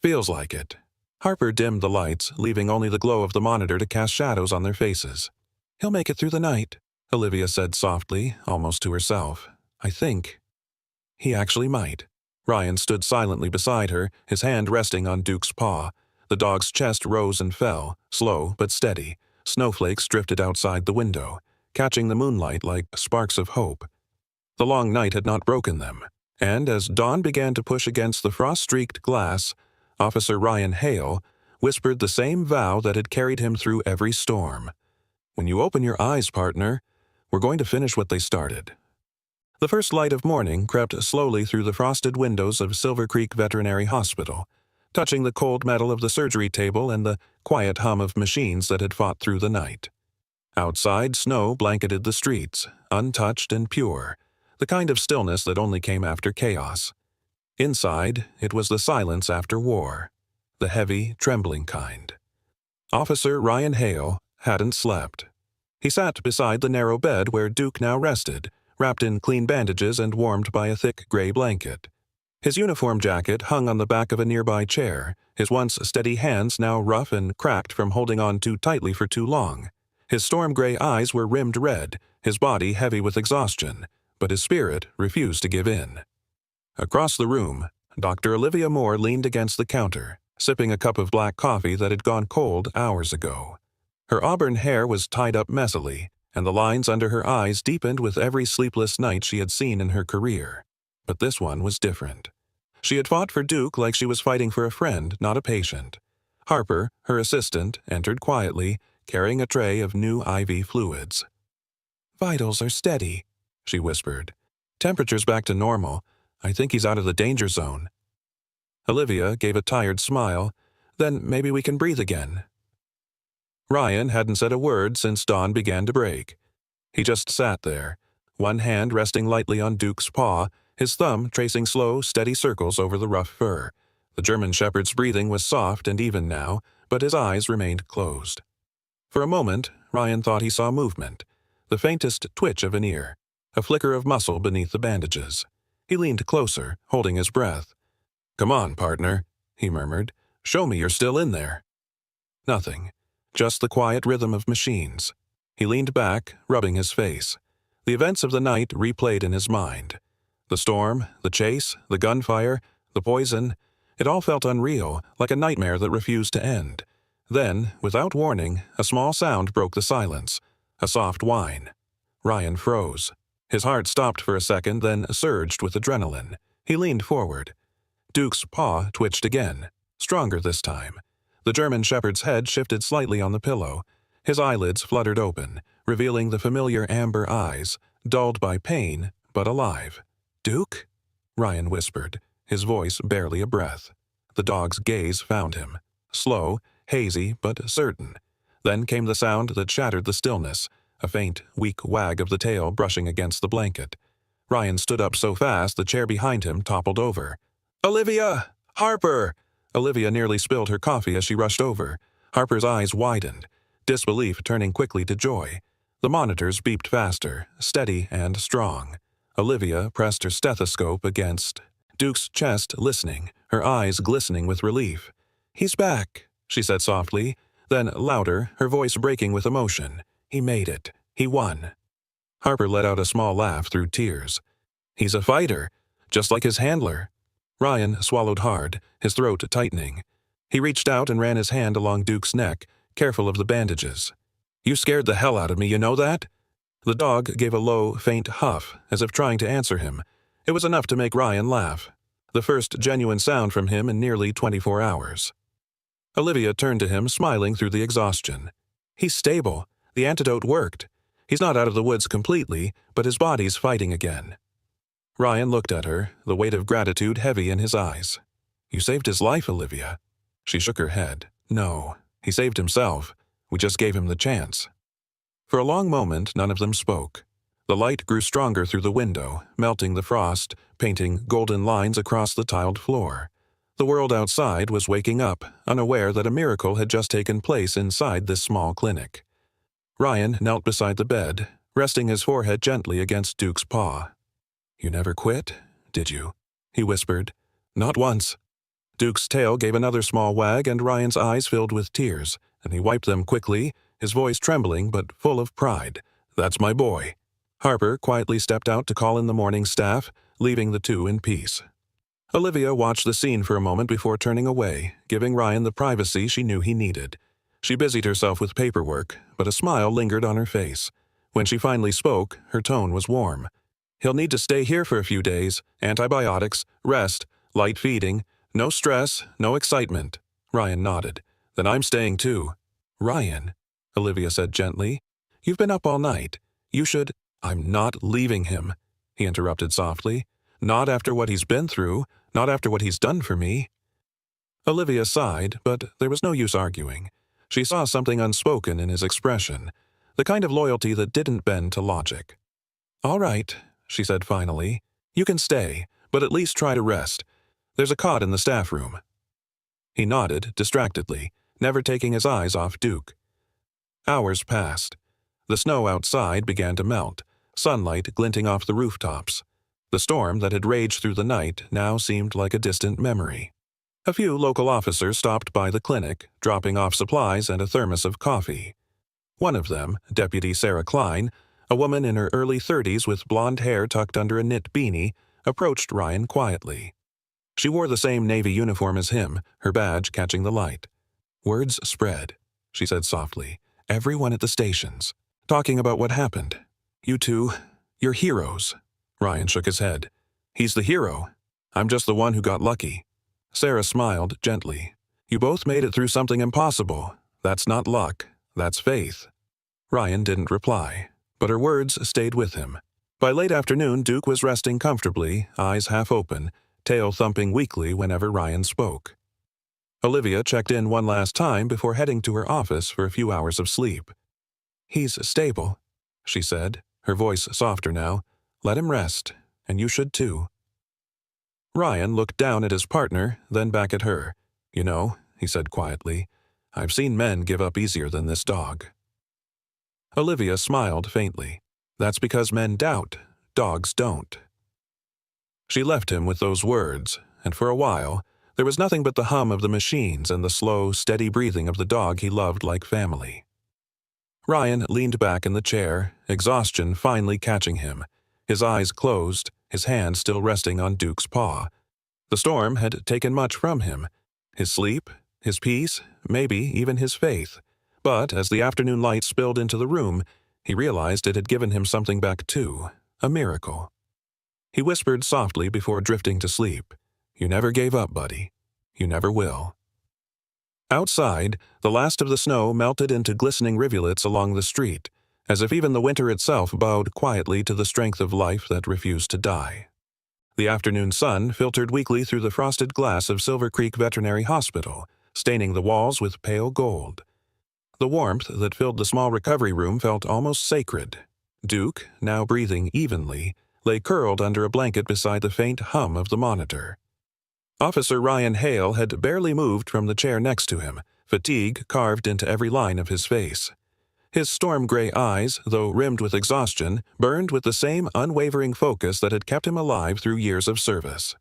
"Feels like it." Harper dimmed the lights, leaving only the glow of the monitor to cast shadows on their faces. "He'll make it through the night," Olivia said softly, almost to herself. "I think." He actually might. Ryan stood silently beside her, his hand resting on Duke's paw. The dog's chest rose and fell, slow but steady. Snowflakes drifted outside the window, catching the moonlight like sparks of hope. The long night had not broken them, and as dawn began to push against the frost-streaked glass, Officer Ryan Hale whispered the same vow that had carried him through every storm. "When you open your eyes, partner, we're going to finish what they started." The first light of morning crept slowly through the frosted windows of Silver Creek Veterinary Hospital, touching the cold metal of the surgery table and the quiet hum of machines that had fought through the night. Outside, snow blanketed the streets, untouched and pure, the kind of stillness that only came after chaos. Inside, it was the silence after war, the heavy, trembling kind. Officer Ryan Hale hadn't slept. He sat beside the narrow bed where Duke now rested, wrapped in clean bandages and warmed by a thick gray blanket. His uniform jacket hung on the back of a nearby chair, his once steady hands now rough and cracked from holding on too tightly for too long. His storm-gray eyes were rimmed red, his body heavy with exhaustion, but his spirit refused to give in. Across the room, Dr. Olivia Moore leaned against the counter, sipping a cup of black coffee that had gone cold hours ago. Her auburn hair was tied up messily, and the lines under her eyes deepened with every sleepless night she had seen in her career. But this one was different. She had fought for Duke like she was fighting for a friend, not a patient. Harper, her assistant, entered quietly, carrying a tray of new IV fluids. "Vitals are steady," she whispered. "Temperature's back to normal. I think he's out of the danger zone." Olivia gave a tired smile. "Then maybe we can breathe again." Ryan hadn't said a word since dawn began to break. He just sat there, one hand resting lightly on Duke's paw, his thumb tracing slow, steady circles over the rough fur. The German shepherd's breathing was soft and even now, but his eyes remained closed. For a moment, Ryan thought he saw movement, the faintest twitch of an ear, a flicker of muscle beneath the bandages. He leaned closer, holding his breath. "Come on, partner," he murmured. "Show me you're still in there." Nothing. Just the quiet rhythm of machines. He leaned back, rubbing his face. The events of the night replayed in his mind. The storm, the chase, the gunfire, the poison, it all felt unreal, like a nightmare that refused to end. Then, without warning, a small sound broke the silence. A soft whine. Ryan froze. His heart stopped for a second, then surged with adrenaline. He leaned forward. Duke's paw twitched again, stronger this time. The German shepherd's head shifted slightly on the pillow. His eyelids fluttered open, revealing the familiar amber eyes, dulled by pain, but alive. "Duke?" Ryan whispered, his voice barely a breath. The dog's gaze found him. Slow, hazy, but certain. Then came the sound that shattered the stillness, a faint, weak wag of the tail brushing against the blanket. Ryan stood up so fast the chair behind him toppled over. "Olivia! Harper!" Olivia nearly spilled her coffee as she rushed over. Harper's eyes widened, disbelief turning quickly to joy. The monitors beeped faster, steady and strong. Olivia pressed her stethoscope against Duke's chest, listening, her eyes glistening with relief. "He's back," she said softly, then louder, her voice breaking with emotion. "He made it. He won." Harper let out a small laugh through tears. He's a fighter, just like his handler. Ryan swallowed hard, his throat tightening. He reached out and ran his hand along Duke's neck, careful of the bandages. You scared the hell out of me, you know that? The dog gave a low, faint huff, as if trying to answer him. It was enough to make Ryan laugh. The first genuine sound from him in nearly 24 hours. Olivia turned to him, smiling through the exhaustion. He's stable. The antidote worked. He's not out of the woods completely, but his body's fighting again. Ryan looked at her, the weight of gratitude heavy in his eyes. You saved his life, Olivia. She shook her head. No, he saved himself. We just gave him the chance. For a long moment, none of them spoke. The light grew stronger through the window, melting the frost, painting golden lines across the tiled floor. The world outside was waking up, unaware that a miracle had just taken place inside this small clinic. Ryan knelt beside the bed, resting his forehead gently against Duke's paw. You never quit, did you? He whispered. Not once. Duke's tail gave another small wag and Ryan's eyes filled with tears, and he wiped them quickly, his voice trembling but full of pride. That's my boy. Harper quietly stepped out to call in the morning staff, leaving the two in peace. Olivia watched the scene for a moment before turning away, giving Ryan the privacy she knew he needed. She busied herself with paperwork, but a smile lingered on her face. When she finally spoke, her tone was warm. He'll need to stay here for a few days, antibiotics, rest, light feeding, no stress, no excitement. Ryan nodded. Then I'm staying too. Ryan, Olivia said gently, you've been up all night. You should... I'm not leaving him, he interrupted softly. Not after what he's been through, not after what he's done for me. Olivia sighed, but there was no use arguing. She saw something unspoken in his expression, the kind of loyalty that didn't bend to logic. All right, she said finally. You can stay, but at least try to rest. There's a cot in the staff room. He nodded, distractedly, never taking his eyes off Duke. Hours passed. The snow outside began to melt, sunlight glinting off the rooftops. The storm that had raged through the night now seemed like a distant memory. A few local officers stopped by the clinic, dropping off supplies and a thermos of coffee. One of them, Deputy Sarah Klein, a woman in her early 30s with blonde hair tucked under a knit beanie, approached Ryan quietly. She wore the same Navy uniform as him, her badge catching the light. Words spread, she said softly. Everyone at the stations, talking about what happened. You two, you're heroes. Ryan shook his head. He's the hero. I'm just the one who got lucky. Sarah smiled gently. You both made it through something impossible. That's not luck. That's faith. Ryan didn't reply, but her words stayed with him. By late afternoon, Duke was resting comfortably, eyes half open, tail thumping weakly whenever Ryan spoke. Olivia checked in one last time before heading to her office for a few hours of sleep. He's stable, she said, her voice softer now. Let him rest, and you should too. Ryan looked down at his partner, then back at her. You know, he said quietly, I've seen men give up easier than this dog. Olivia smiled faintly. That's because men doubt, dogs don't. She left him with those words, and for a while, there was nothing but the hum of the machines and the slow, steady breathing of the dog he loved like family. Ryan leaned back in the chair, exhaustion finally catching him, his eyes closed, his hand still resting on Duke's paw. The storm had taken much from him, his sleep, his peace, maybe even his faith. But as the afternoon light spilled into the room, he realized it had given him something back too, a miracle. He whispered softly before drifting to sleep, You never gave up, buddy. You never will. Outside, the last of the snow melted into glistening rivulets along the street, as if even the winter itself bowed quietly to the strength of life that refused to die. The afternoon sun filtered weakly through the frosted glass of Silver Creek Veterinary Hospital, staining the walls with pale gold. The warmth that filled the small recovery room felt almost sacred. Duke, now breathing evenly, lay curled under a blanket beside the faint hum of the monitor. Officer Ryan Hale had barely moved from the chair next to him, fatigue carved into every line of his face. His storm-gray eyes, though rimmed with exhaustion, burned with the same unwavering focus that had kept him alive through years of service.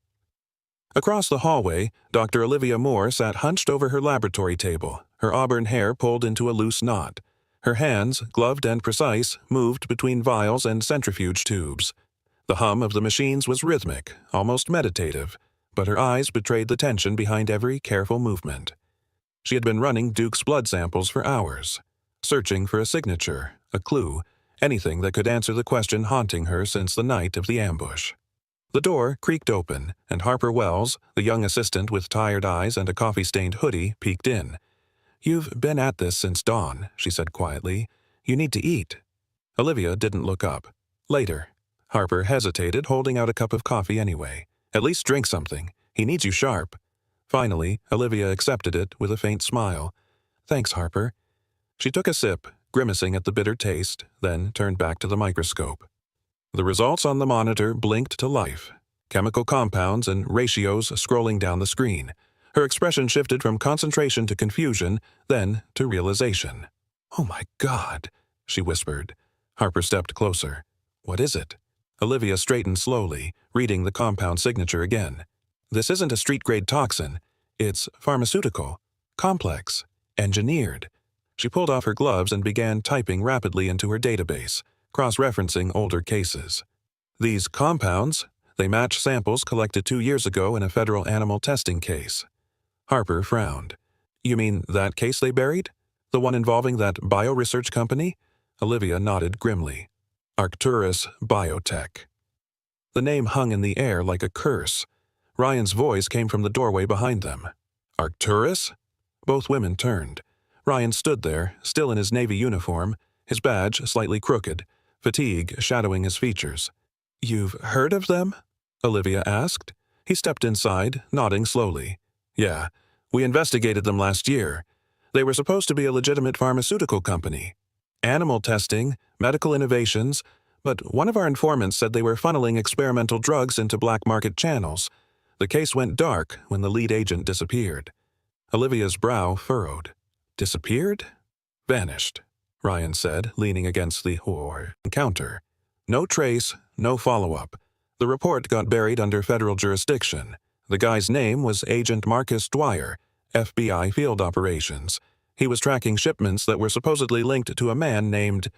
Across the hallway, Dr. Olivia Moore sat hunched over her laboratory table, her auburn hair pulled into a loose knot. Her hands, gloved and precise, moved between vials and centrifuge tubes. The hum of the machines was rhythmic, almost meditative, but her eyes betrayed the tension behind every careful movement. She had been running Duke's blood samples for hours, searching for a signature, a clue, anything that could answer the question haunting her since the night of the ambush. The door creaked open, and Harper Wells, the young assistant with tired eyes and a coffee-stained hoodie, peeked in. "You've been at this since dawn," she said quietly. "You need to eat." Olivia didn't look up. "Later." Harper hesitated, holding out a cup of coffee anyway. "At least drink something. He needs you sharp." Finally, Olivia accepted it with a faint smile. "Thanks, Harper." She took a sip, grimacing at the bitter taste, then turned back to the microscope. The results on the monitor blinked to life, chemical compounds and ratios scrolling down the screen. Her expression shifted from concentration to confusion, then to realization. "Oh my God," she whispered. Harper stepped closer. "What is it?" Olivia straightened slowly, reading the compound signature again. "This isn't a street-grade toxin. It's pharmaceutical, complex, engineered." She pulled off her gloves and began typing rapidly into her database, cross-referencing older cases. "These compounds, they match samples collected 2 years ago in a federal animal testing case." Harper frowned. "You mean that case they buried? The one involving that bioresearch company?" Olivia nodded grimly. "Arcturus Biotech." The name hung in the air like a curse. Ryan's voice came from the doorway behind them. "Arcturus?" Both women turned. Ryan stood there, still in his Navy uniform, his badge slightly crooked, fatigue shadowing his features. "You've heard of them?" Olivia asked. He stepped inside, nodding slowly. "Yeah, we investigated them last year. They were supposed to be a legitimate pharmaceutical company. Animal testing, medical innovations, but one of our informants said they were funneling experimental drugs into black market channels. The case went dark when the lead agent disappeared." Olivia's brow furrowed. "Disappeared?" "Vanished," Ryan said, leaning against the counter. "No trace, no follow-up. The report got buried under federal jurisdiction. The guy's name was Agent Marcus Dwyer, FBI Field Operations. He was tracking shipments that were supposedly linked to a man named—"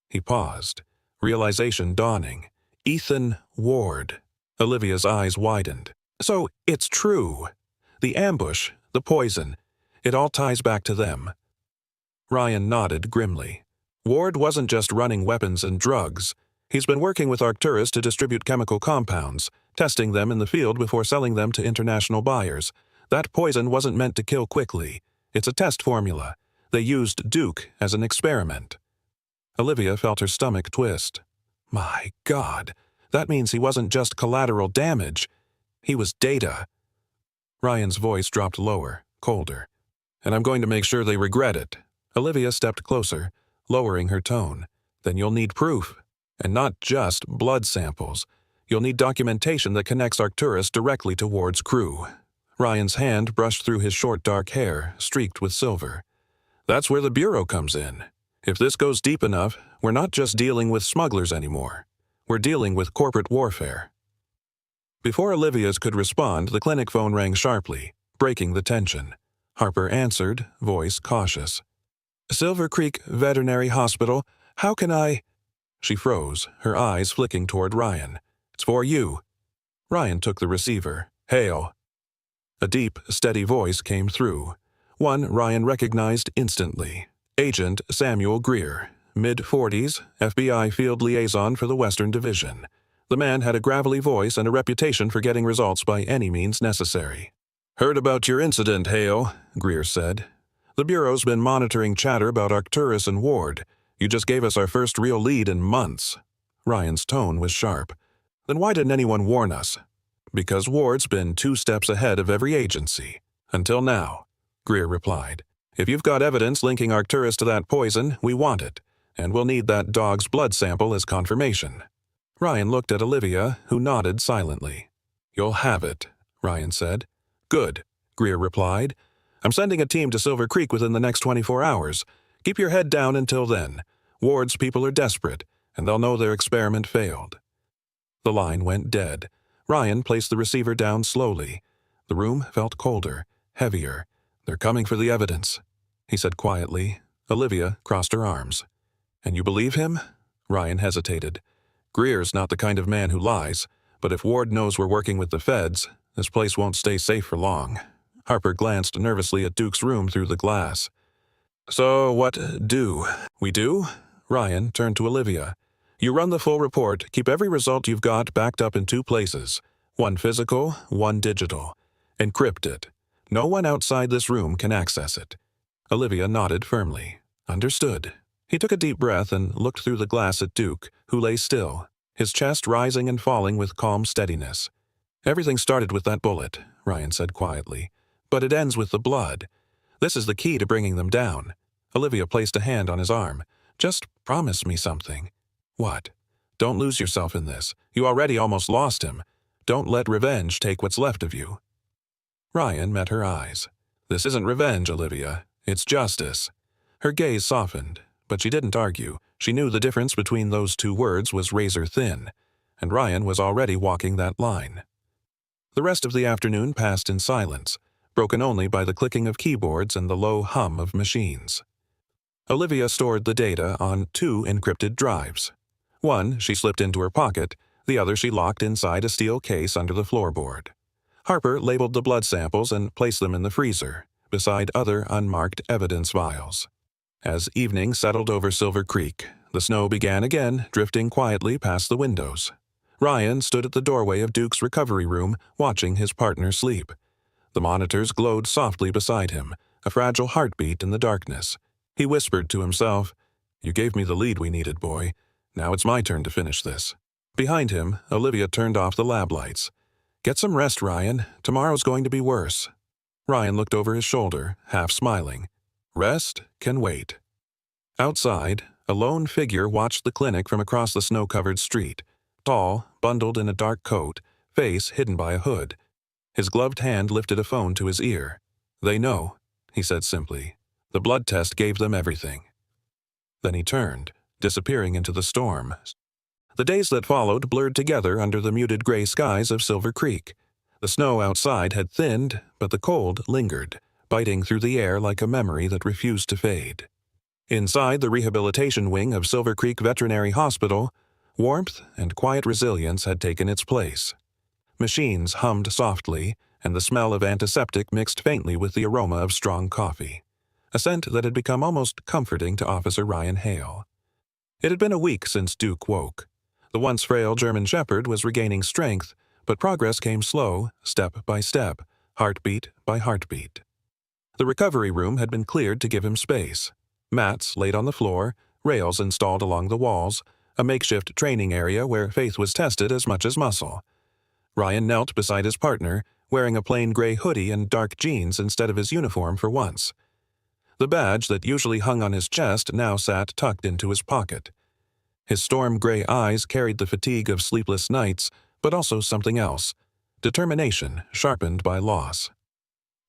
He paused, realization dawning. "Ethan Ward." Olivia's eyes widened. "So it's true. The ambush, the poison, it all ties back to them." Ryan nodded grimly. "Ward wasn't just running weapons and drugs. He's been working with Arcturus to distribute chemical compounds, testing them in the field before selling them to international buyers. That poison wasn't meant to kill quickly. It's a test formula. They used Duke as an experiment." Olivia felt her stomach twist. My God, that means he wasn't just collateral damage. He was data. Ryan's voice dropped lower, colder. "And I'm going to make sure they regret it." Olivia stepped closer, lowering her tone. "Then you'll need proof. And not just blood samples. You'll need documentation that connects Arcturus directly to Ward's crew." Ryan's hand brushed through his short dark hair, streaked with silver. "That's where the Bureau comes in. If this goes deep enough, we're not just dealing with smugglers anymore. We're dealing with corporate warfare." Before Olivia's could respond, the clinic phone rang sharply, breaking the tension. Harper answered, voice cautious. "Silver Creek Veterinary Hospital, how can I—" She froze, her eyes flicking toward Ryan. "It's for you." Ryan took the receiver. "Hail." A deep, steady voice came through. One Ryan recognized instantly. Agent Samuel Greer, mid-40s, FBI field liaison for the Western Division. The man had a gravelly voice and a reputation for getting results by any means necessary. "Heard about your incident, Hale," Greer said. "The Bureau's been monitoring chatter about Arcturus and Ward. You just gave us our first real lead in months." Ryan's tone was sharp. "Then why didn't anyone warn us?" "Because Ward's been 2 steps ahead of every agency. Until now," Greer replied. "If you've got evidence linking Arcturus to that poison, we want it, and we'll need that dog's blood sample as confirmation." Ryan looked at Olivia, who nodded silently. "You'll have it," Ryan said. "Good," Greer replied. "I'm sending a team to Silver Creek within the next 24 hours. Keep your head down until then. Ward's people are desperate, and they'll know their experiment failed." The line went dead. Ryan placed the receiver down slowly. The room felt colder, heavier. "They're coming for the evidence," he said quietly. Olivia crossed her arms. "And you believe him?" Ryan hesitated. Greer's not the kind of man who lies, but if Ward knows we're working with the feds, this place won't stay safe for long. Harper glanced nervously at Duke's room through the glass. So what do? We do? Ryan turned to Olivia. You run the full report, keep every result you've got backed up in 2 places. 1 physical, 1 digital. Encrypt it. No one outside this room can access it. Olivia nodded firmly. Understood. He took a deep breath and looked through the glass at Duke, who lay still, his chest rising and falling with calm steadiness. Everything started with that bullet, Ryan said quietly. But it ends with the blood. This is the key to bringing them down. Olivia placed a hand on his arm. Just promise me something. What? Don't lose yourself in this. You already almost lost him. Don't let revenge take what's left of you. Ryan met her eyes. This isn't revenge, Olivia. It's justice. Her gaze softened, but she didn't argue. She knew the difference between those 2 words was razor thin, and Ryan was already walking that line. The rest of the afternoon passed in silence, broken only by the clicking of keyboards and the low hum of machines. Olivia stored the data on 2 encrypted drives. One she slipped into her pocket, the other she locked inside a steel case under the floorboard. Harper labeled the blood samples and placed them in the freezer, beside other unmarked evidence vials. As evening settled over Silver Creek, the snow began again, drifting quietly past the windows. Ryan stood at the doorway of Duke's recovery room, watching his partner sleep. The monitors glowed softly beside him, a fragile heartbeat in the darkness. He whispered to himself, "You gave me the lead we needed, boy. Now it's my turn to finish this." Behind him, Olivia turned off the lab lights. "Get some rest, Ryan. Tomorrow's going to be worse." Ryan looked over his shoulder, half smiling. Rest can wait. Outside, a lone figure watched the clinic from across the snow-covered street. Tall, bundled in a dark coat, face hidden by a hood. His gloved hand lifted a phone to his ear. "They know," he said simply. "The blood test gave them everything." Then he turned, disappearing into the storm. The days that followed blurred together under the muted gray skies of Silver Creek. The snow outside had thinned, but the cold lingered, biting through the air like a memory that refused to fade. Inside the rehabilitation wing of Silver Creek Veterinary Hospital, warmth and quiet resilience had taken its place. Machines hummed softly, and the smell of antiseptic mixed faintly with the aroma of strong coffee, a scent that had become almost comforting to Officer Ryan Hale. It had been a week since Duke woke. The once frail German Shepherd was regaining strength, but progress came slow, step by step, heartbeat by heartbeat. The recovery room had been cleared to give him space. Mats laid on the floor, rails installed along the walls, a makeshift training area where faith was tested as much as muscle. Ryan knelt beside his partner, wearing a plain gray hoodie and dark jeans instead of his uniform for once. The badge that usually hung on his chest now sat tucked into his pocket. His storm gray eyes carried the fatigue of sleepless nights, but also something else, determination sharpened by loss.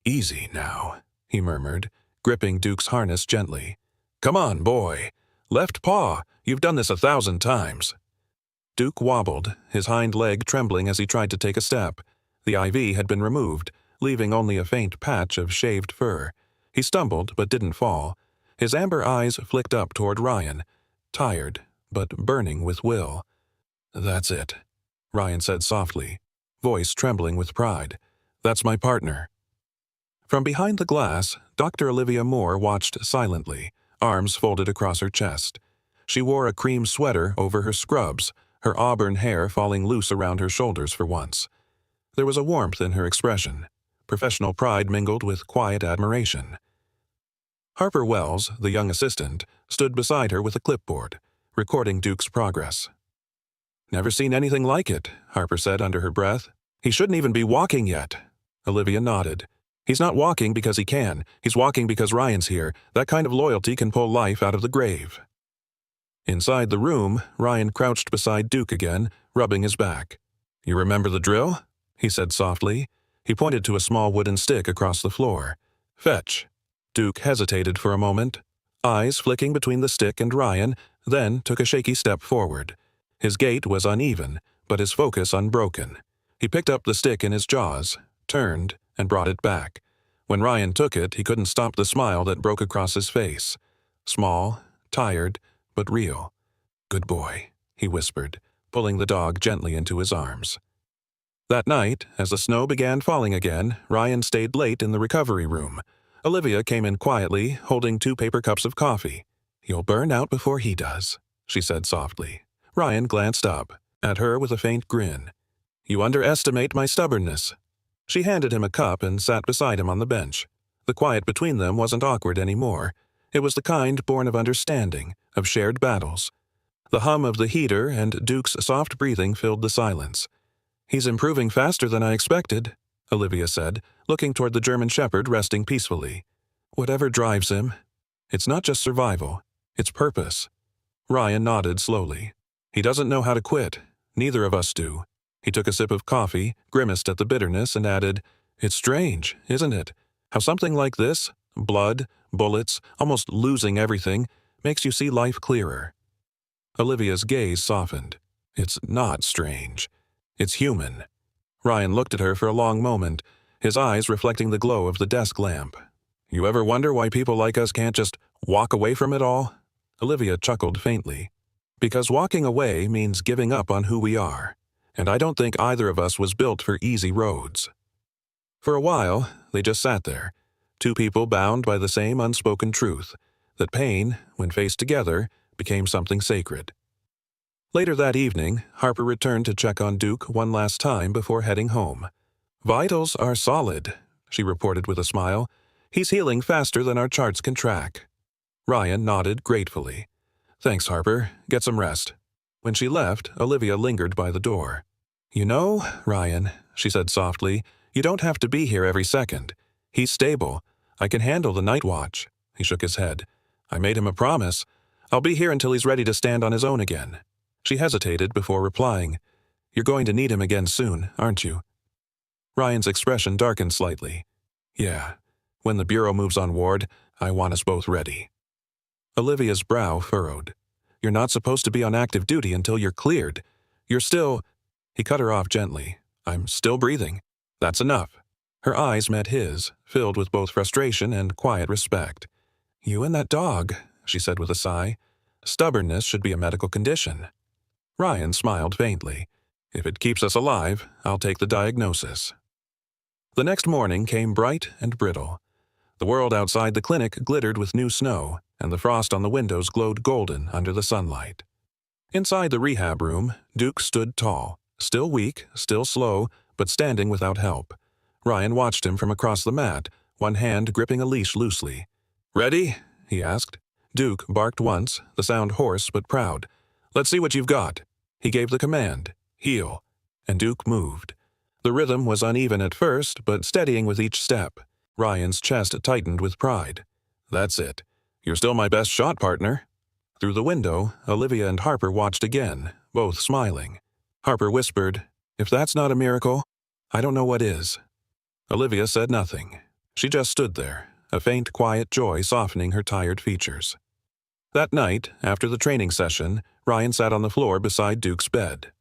"Easy now," he murmured, gripping Duke's harness gently. "Come on, boy. Left paw, you've done this 1,000 times." Duke wobbled, his hind leg trembling as he tried to take a step. The IV had been removed, leaving only a faint patch of shaved fur. He stumbled but didn't fall. His amber eyes flicked up toward Ryan, tired but burning with will. "That's it," Ryan said softly, voice trembling with pride. "That's my partner." From behind the glass, Dr. Olivia Moore watched silently, arms folded across her chest. She wore a cream sweater over her scrubs, her auburn hair falling loose around her shoulders for once. There was a warmth in her expression, professional pride mingled with quiet admiration. Harper Wells, the young assistant, stood beside her with a clipboard, recording Duke's progress. "Never seen anything like it," Harper said under her breath. "He shouldn't even be walking yet." Olivia nodded. "He's not walking because he can. He's walking because Ryan's here. That kind of loyalty can pull life out of the grave." Inside the room, Ryan crouched beside Duke again, rubbing his back. "You remember the drill?" he said softly. He pointed to a small wooden stick across the floor. "Fetch." Duke hesitated for a moment, eyes flicking between the stick and Ryan, then took a shaky step forward. His gait was uneven, but his focus unbroken. He picked up the stick in his jaws, turned, and brought it back. When Ryan took it, he couldn't stop the smile that broke across his face. Small, tired, but real. "Good boy," he whispered, pulling the dog gently into his arms. That night, as the snow began falling again, Ryan stayed late in the recovery room. Olivia came in quietly, holding 2 paper cups of coffee. "You'll burn out before he does," she said softly. Ryan glanced up at her with a faint grin. "You underestimate my stubbornness." She handed him a cup and sat beside him on the bench. The quiet between them wasn't awkward anymore. It was the kind born of understanding, of shared battles. The hum of the heater and Duke's soft breathing filled the silence. "He's improving faster than I expected," Olivia said, looking toward the German Shepherd resting peacefully. "Whatever drives him, it's not just survival, it's purpose." Ryan nodded slowly. "He doesn't know how to quit. Neither of us do." He took a sip of coffee, grimaced at the bitterness, and added, "It's strange, isn't it? How something like this, blood, bullets, almost losing everything, makes you see life clearer." Olivia's gaze softened. "It's not strange. It's human." Ryan looked at her for a long moment, his eyes reflecting the glow of the desk lamp. "You ever wonder why people like us can't just walk away from it all?" Olivia chuckled faintly. "Because walking away means giving up on who we are, and I don't think either of us was built for easy roads." For a while, they just sat there, 2 people bound by the same unspoken truth, that pain, when faced together, became something sacred. Later that evening, Harper returned to check on Duke one last time before heading home. "Vitals are solid," she reported with a smile. "He's healing faster than our charts can track." Ryan nodded gratefully. "Thanks, Harper. Get some rest." When she left, Olivia lingered by the door. "You know, Ryan," she said softly, "you don't have to be here every second. He's stable. I can handle the night watch." He shook his head. "I made him a promise. I'll be here until he's ready to stand on his own again." She hesitated before replying. "You're going to need him again soon, aren't you?" Ryan's expression darkened slightly. "Yeah. When the Bureau moves on ward, I want us both ready." Olivia's brow furrowed. "You're not supposed to be on active duty until you're cleared. You're still—" He cut her off gently. "I'm still breathing. That's enough." Her eyes met his, filled with both frustration and quiet respect. "You and that dog," she said with a sigh. "Stubbornness should be a medical condition." Ryan smiled faintly. "If it keeps us alive, I'll take the diagnosis." The next morning came bright and brittle. The world outside the clinic glittered with new snow, and the frost on the windows glowed golden under the sunlight. Inside the rehab room, Duke stood tall, still weak, still slow, but standing without help. Ryan watched him from across the mat, one hand gripping a leash loosely. "Ready?" he asked. Duke barked once, the sound hoarse but proud. "Let's see what you've got." He gave the command, "Heel," and Duke moved. The rhythm was uneven at first, but steadying with each step. Ryan's chest tightened with pride. "That's it. You're still my best shot, partner." Through the window, Olivia and Harper watched again, both smiling. Harper whispered, "If that's not a miracle, I don't know what is." Olivia said nothing. She just stood there, a faint, quiet joy softening her tired features. That night, after the training session, Ryan sat on the floor beside Duke's bed.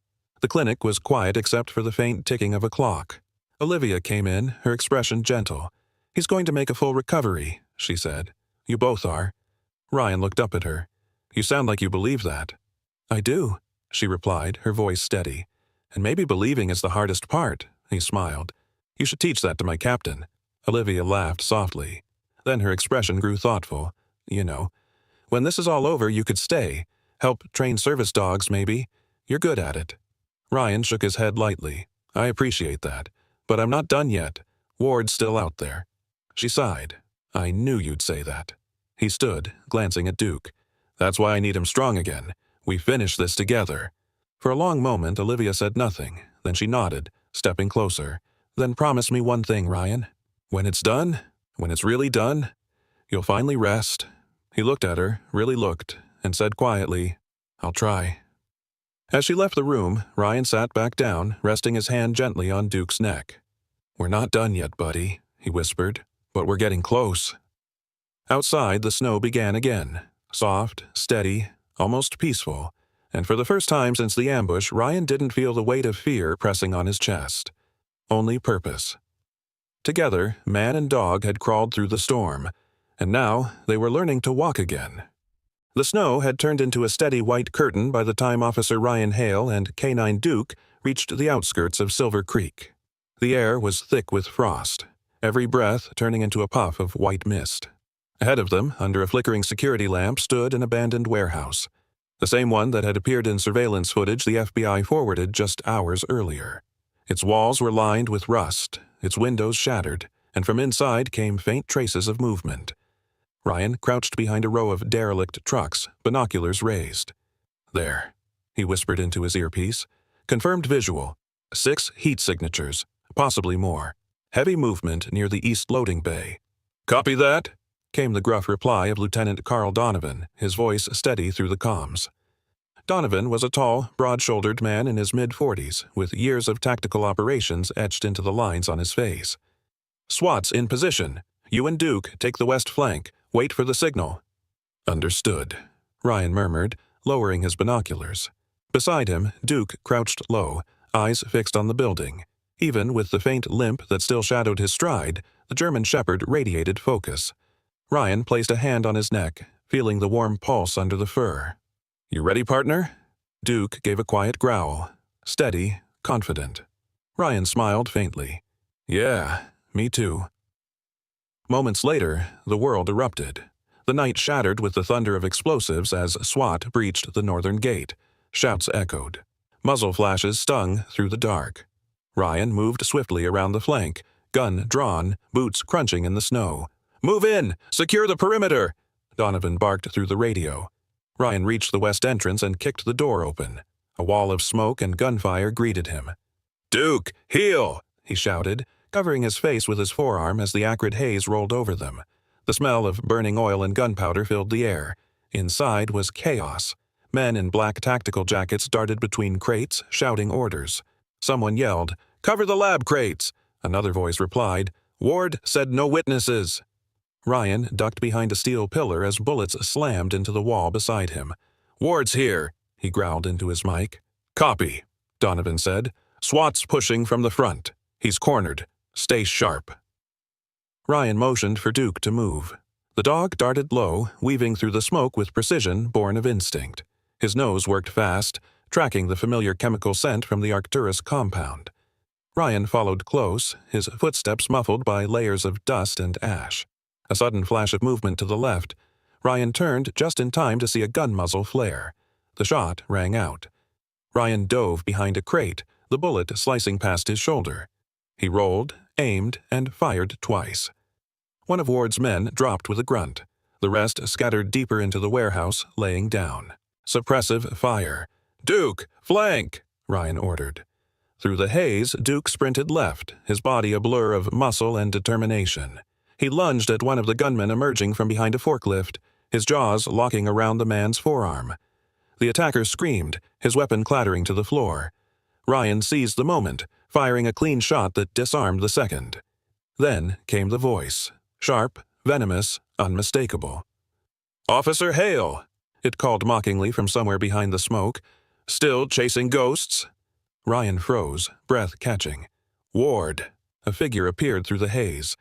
The clinic was quiet except for the faint ticking of a clock. Olivia came in, her expression gentle. "He's going to make a full recovery," she said. "You both are." Ryan looked up at her. "You sound like you believe that." "I do," she replied, her voice steady. "And maybe believing is the hardest part," he smiled. "You should teach that to my captain." Olivia laughed softly. Then her expression grew thoughtful. "You know, when this is all over, you could stay. Help train service dogs, maybe. You're good at it." Ryan shook his head lightly. "I appreciate that. But I'm not done yet. Ward's still out there." She sighed. "I knew you'd say that." He stood, glancing at Duke. "That's why I need him strong again. We finish this together." For a long moment, Olivia said nothing. Then she nodded, stepping closer. "Then promise me one thing, Ryan. When it's done, when it's really done, you'll finally rest." He looked at her, really looked, and said quietly, "I'll try." As she left the room, Ryan sat back down, resting his hand gently on Duke's neck. "We're not done yet, buddy," he whispered, "but we're getting close." Outside, the snow began again, soft, steady, almost peaceful, and for the first time since the ambush, Ryan didn't feel the weight of fear pressing on his chest. Only purpose. Together, man and dog had crawled through the storm, and now they were learning to walk again. The snow had turned into a steady white curtain by the time Officer Ryan Hale and Canine Duke reached the outskirts of Silver Creek. The air was thick with frost, every breath turning into a puff of white mist. Ahead of them, under a flickering security lamp, stood an abandoned warehouse, the same one that had appeared in surveillance footage the FBI forwarded just hours earlier. Its walls were lined with rust, its windows shattered, and from inside came faint traces of movement. Ryan crouched behind a row of derelict trucks, binoculars raised. "There," he whispered into his earpiece. "Confirmed visual. 6 heat signatures, possibly more. Heavy movement near the east loading bay." "Copy that," came the gruff reply of Lieutenant Carl Donovan, his voice steady through the comms. Donovan was a tall, broad-shouldered man in his mid-40s, with years of tactical operations etched into the lines on his face. "SWAT's in position. You and Duke take the west flank. Wait for the signal." "Understood," Ryan murmured, lowering his binoculars. Beside him, Duke crouched low, eyes fixed on the building. Even with the faint limp that still shadowed his stride, the German shepherd radiated focus. Ryan placed a hand on his neck, feeling the warm pulse under the fur. "You ready, partner?" Duke gave a quiet growl, steady, confident. Ryan smiled faintly. "Yeah, me too." Moments later, the world erupted. The night shattered with the thunder of explosives as SWAT breached the northern gate. Shouts echoed. Muzzle flashes stung through the dark. Ryan moved swiftly around the flank, gun drawn, boots crunching in the snow. "Move in! Secure the perimeter!" Donovan barked through the radio. Ryan reached the west entrance and kicked the door open. A wall of smoke and gunfire greeted him. "Duke, heel!" he shouted, covering his face with his forearm as the acrid haze rolled over them. The smell of burning oil and gunpowder filled the air. Inside was chaos. Men in black tactical jackets darted between crates, shouting orders. Someone yelled, "Cover the lab crates!" Another voice replied, "Ward said no witnesses." Ryan ducked behind a steel pillar as bullets slammed into the wall beside him. "Ward's here," he growled into his mic. "Copy," Donovan said. "SWAT's pushing from the front. He's cornered. Stay sharp." Ryan motioned for Duke to move. The dog darted low, weaving through the smoke with precision born of instinct. His nose worked fast, tracking the familiar chemical scent from the Arcturus compound. Ryan followed close, his footsteps muffled by layers of dust and ash. A sudden flash of movement to the left. Ryan turned just in time to see a gun muzzle flare. The shot rang out. Ryan dove behind a crate, the bullet slicing past his shoulder. He rolled, aimed, and fired twice. One of Ward's men dropped with a grunt. The rest scattered deeper into the warehouse, laying down. Suppressive fire. "Duke, flank!" Ryan ordered. Through the haze, Duke sprinted left, his body a blur of muscle and determination. He lunged at one of the gunmen emerging from behind a forklift, his jaws locking around the man's forearm. The attacker screamed, his weapon clattering to the floor. Ryan seized the moment, firing a clean shot that disarmed the second. Then came the voice, sharp, venomous, unmistakable. "Officer Hale!" It called mockingly from somewhere behind the smoke. "Still chasing ghosts?" Ryan froze, breath catching. "Ward!" A figure appeared through the haze.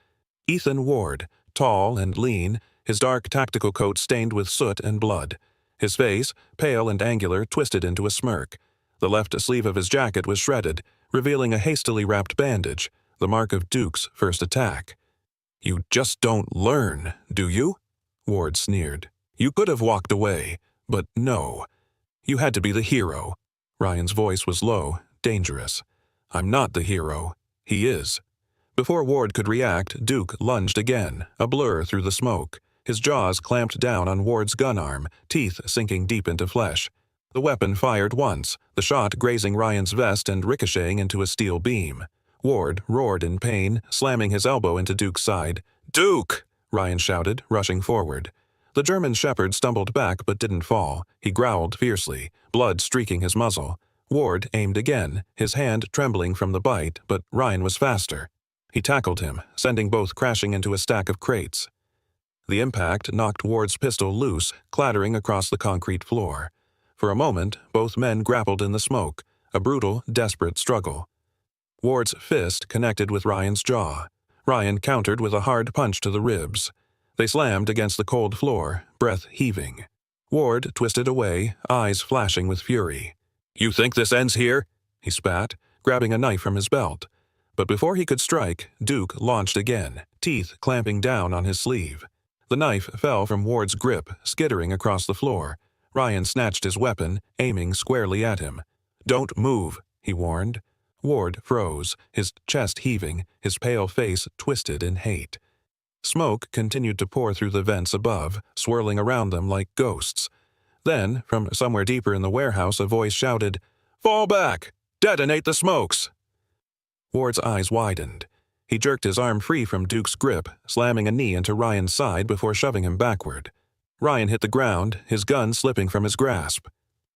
Ethan Ward, tall and lean, his dark tactical coat stained with soot and blood. His face, pale and angular, twisted into a smirk. The left sleeve of his jacket was shredded, revealing a hastily wrapped bandage, the mark of Duke's first attack. "You just don't learn, do you?" Ward sneered. "You could have walked away, but no. You had to be the hero." Ryan's voice was low, dangerous. "I'm not the hero. He is." Before Ward could react, Duke lunged again, a blur through the smoke. His jaws clamped down on Ward's gun arm, teeth sinking deep into flesh. The weapon fired once, the shot grazing Ryan's vest and ricocheting into a steel beam. Ward roared in pain, slamming his elbow into Duke's side. "Duke!" Ryan shouted, rushing forward. The German shepherd stumbled back but didn't fall. He growled fiercely, blood streaking his muzzle. Ward aimed again, his hand trembling from the bite, but Ryan was faster. He tackled him, sending both crashing into a stack of crates. The impact knocked Ward's pistol loose, clattering across the concrete floor. For a moment, both men grappled in the smoke, a brutal, desperate struggle. Ward's fist connected with Ryan's jaw. Ryan countered with a hard punch to the ribs. They slammed against the cold floor, breath heaving. Ward twisted away, eyes flashing with fury. "You think this ends here?" he spat, grabbing a knife from his belt. But before he could strike, Duke launched again, teeth clamping down on his sleeve. The knife fell from Ward's grip, skittering across the floor. Ryan snatched his weapon, aiming squarely at him. "Don't move," he warned. Ward froze, his chest heaving, his pale face twisted in hate. Smoke continued to pour through the vents above, swirling around them like ghosts. Then, from somewhere deeper in the warehouse, a voice shouted, "Fall back! Detonate the smokes!" Ward's eyes widened. He jerked his arm free from Duke's grip, slamming a knee into Ryan's side before shoving him backward. Ryan hit the ground, his gun slipping from his grasp.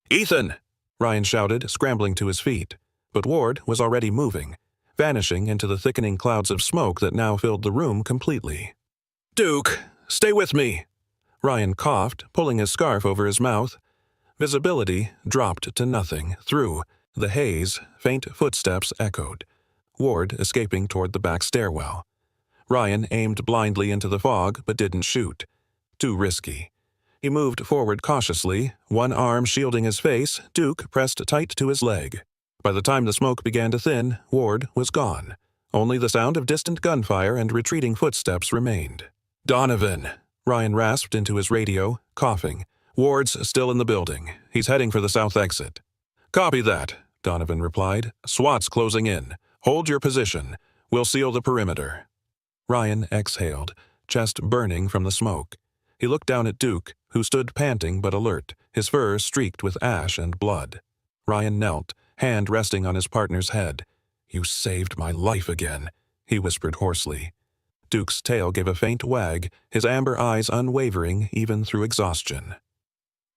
"Ethan!" Ryan shouted, scrambling to his feet. But Ward was already moving, vanishing into the thickening clouds of smoke that now filled the room completely. "Duke, stay with me!" Ryan coughed, pulling his scarf over his mouth. Visibility dropped to nothing. Through the haze, faint footsteps echoed. Ward escaping toward the back stairwell. Ryan aimed blindly into the fog but didn't shoot. Too risky. He moved forward cautiously, one arm shielding his face, Duke pressed tight to his leg. By the time the smoke began to thin, Ward was gone. Only the sound of distant gunfire and retreating footsteps remained. "Donovan!" Ryan rasped into his radio, coughing. "Ward's still in the building. He's heading for the south exit." "Copy that," Donovan replied. "SWAT's closing in. Hold your position. We'll seal the perimeter." Ryan exhaled, chest burning from the smoke. He looked down at Duke, who stood panting but alert, his fur streaked with ash and blood. Ryan knelt, hand resting on his partner's head. "You saved my life again," he whispered hoarsely. Duke's tail gave a faint wag, his amber eyes unwavering even through exhaustion.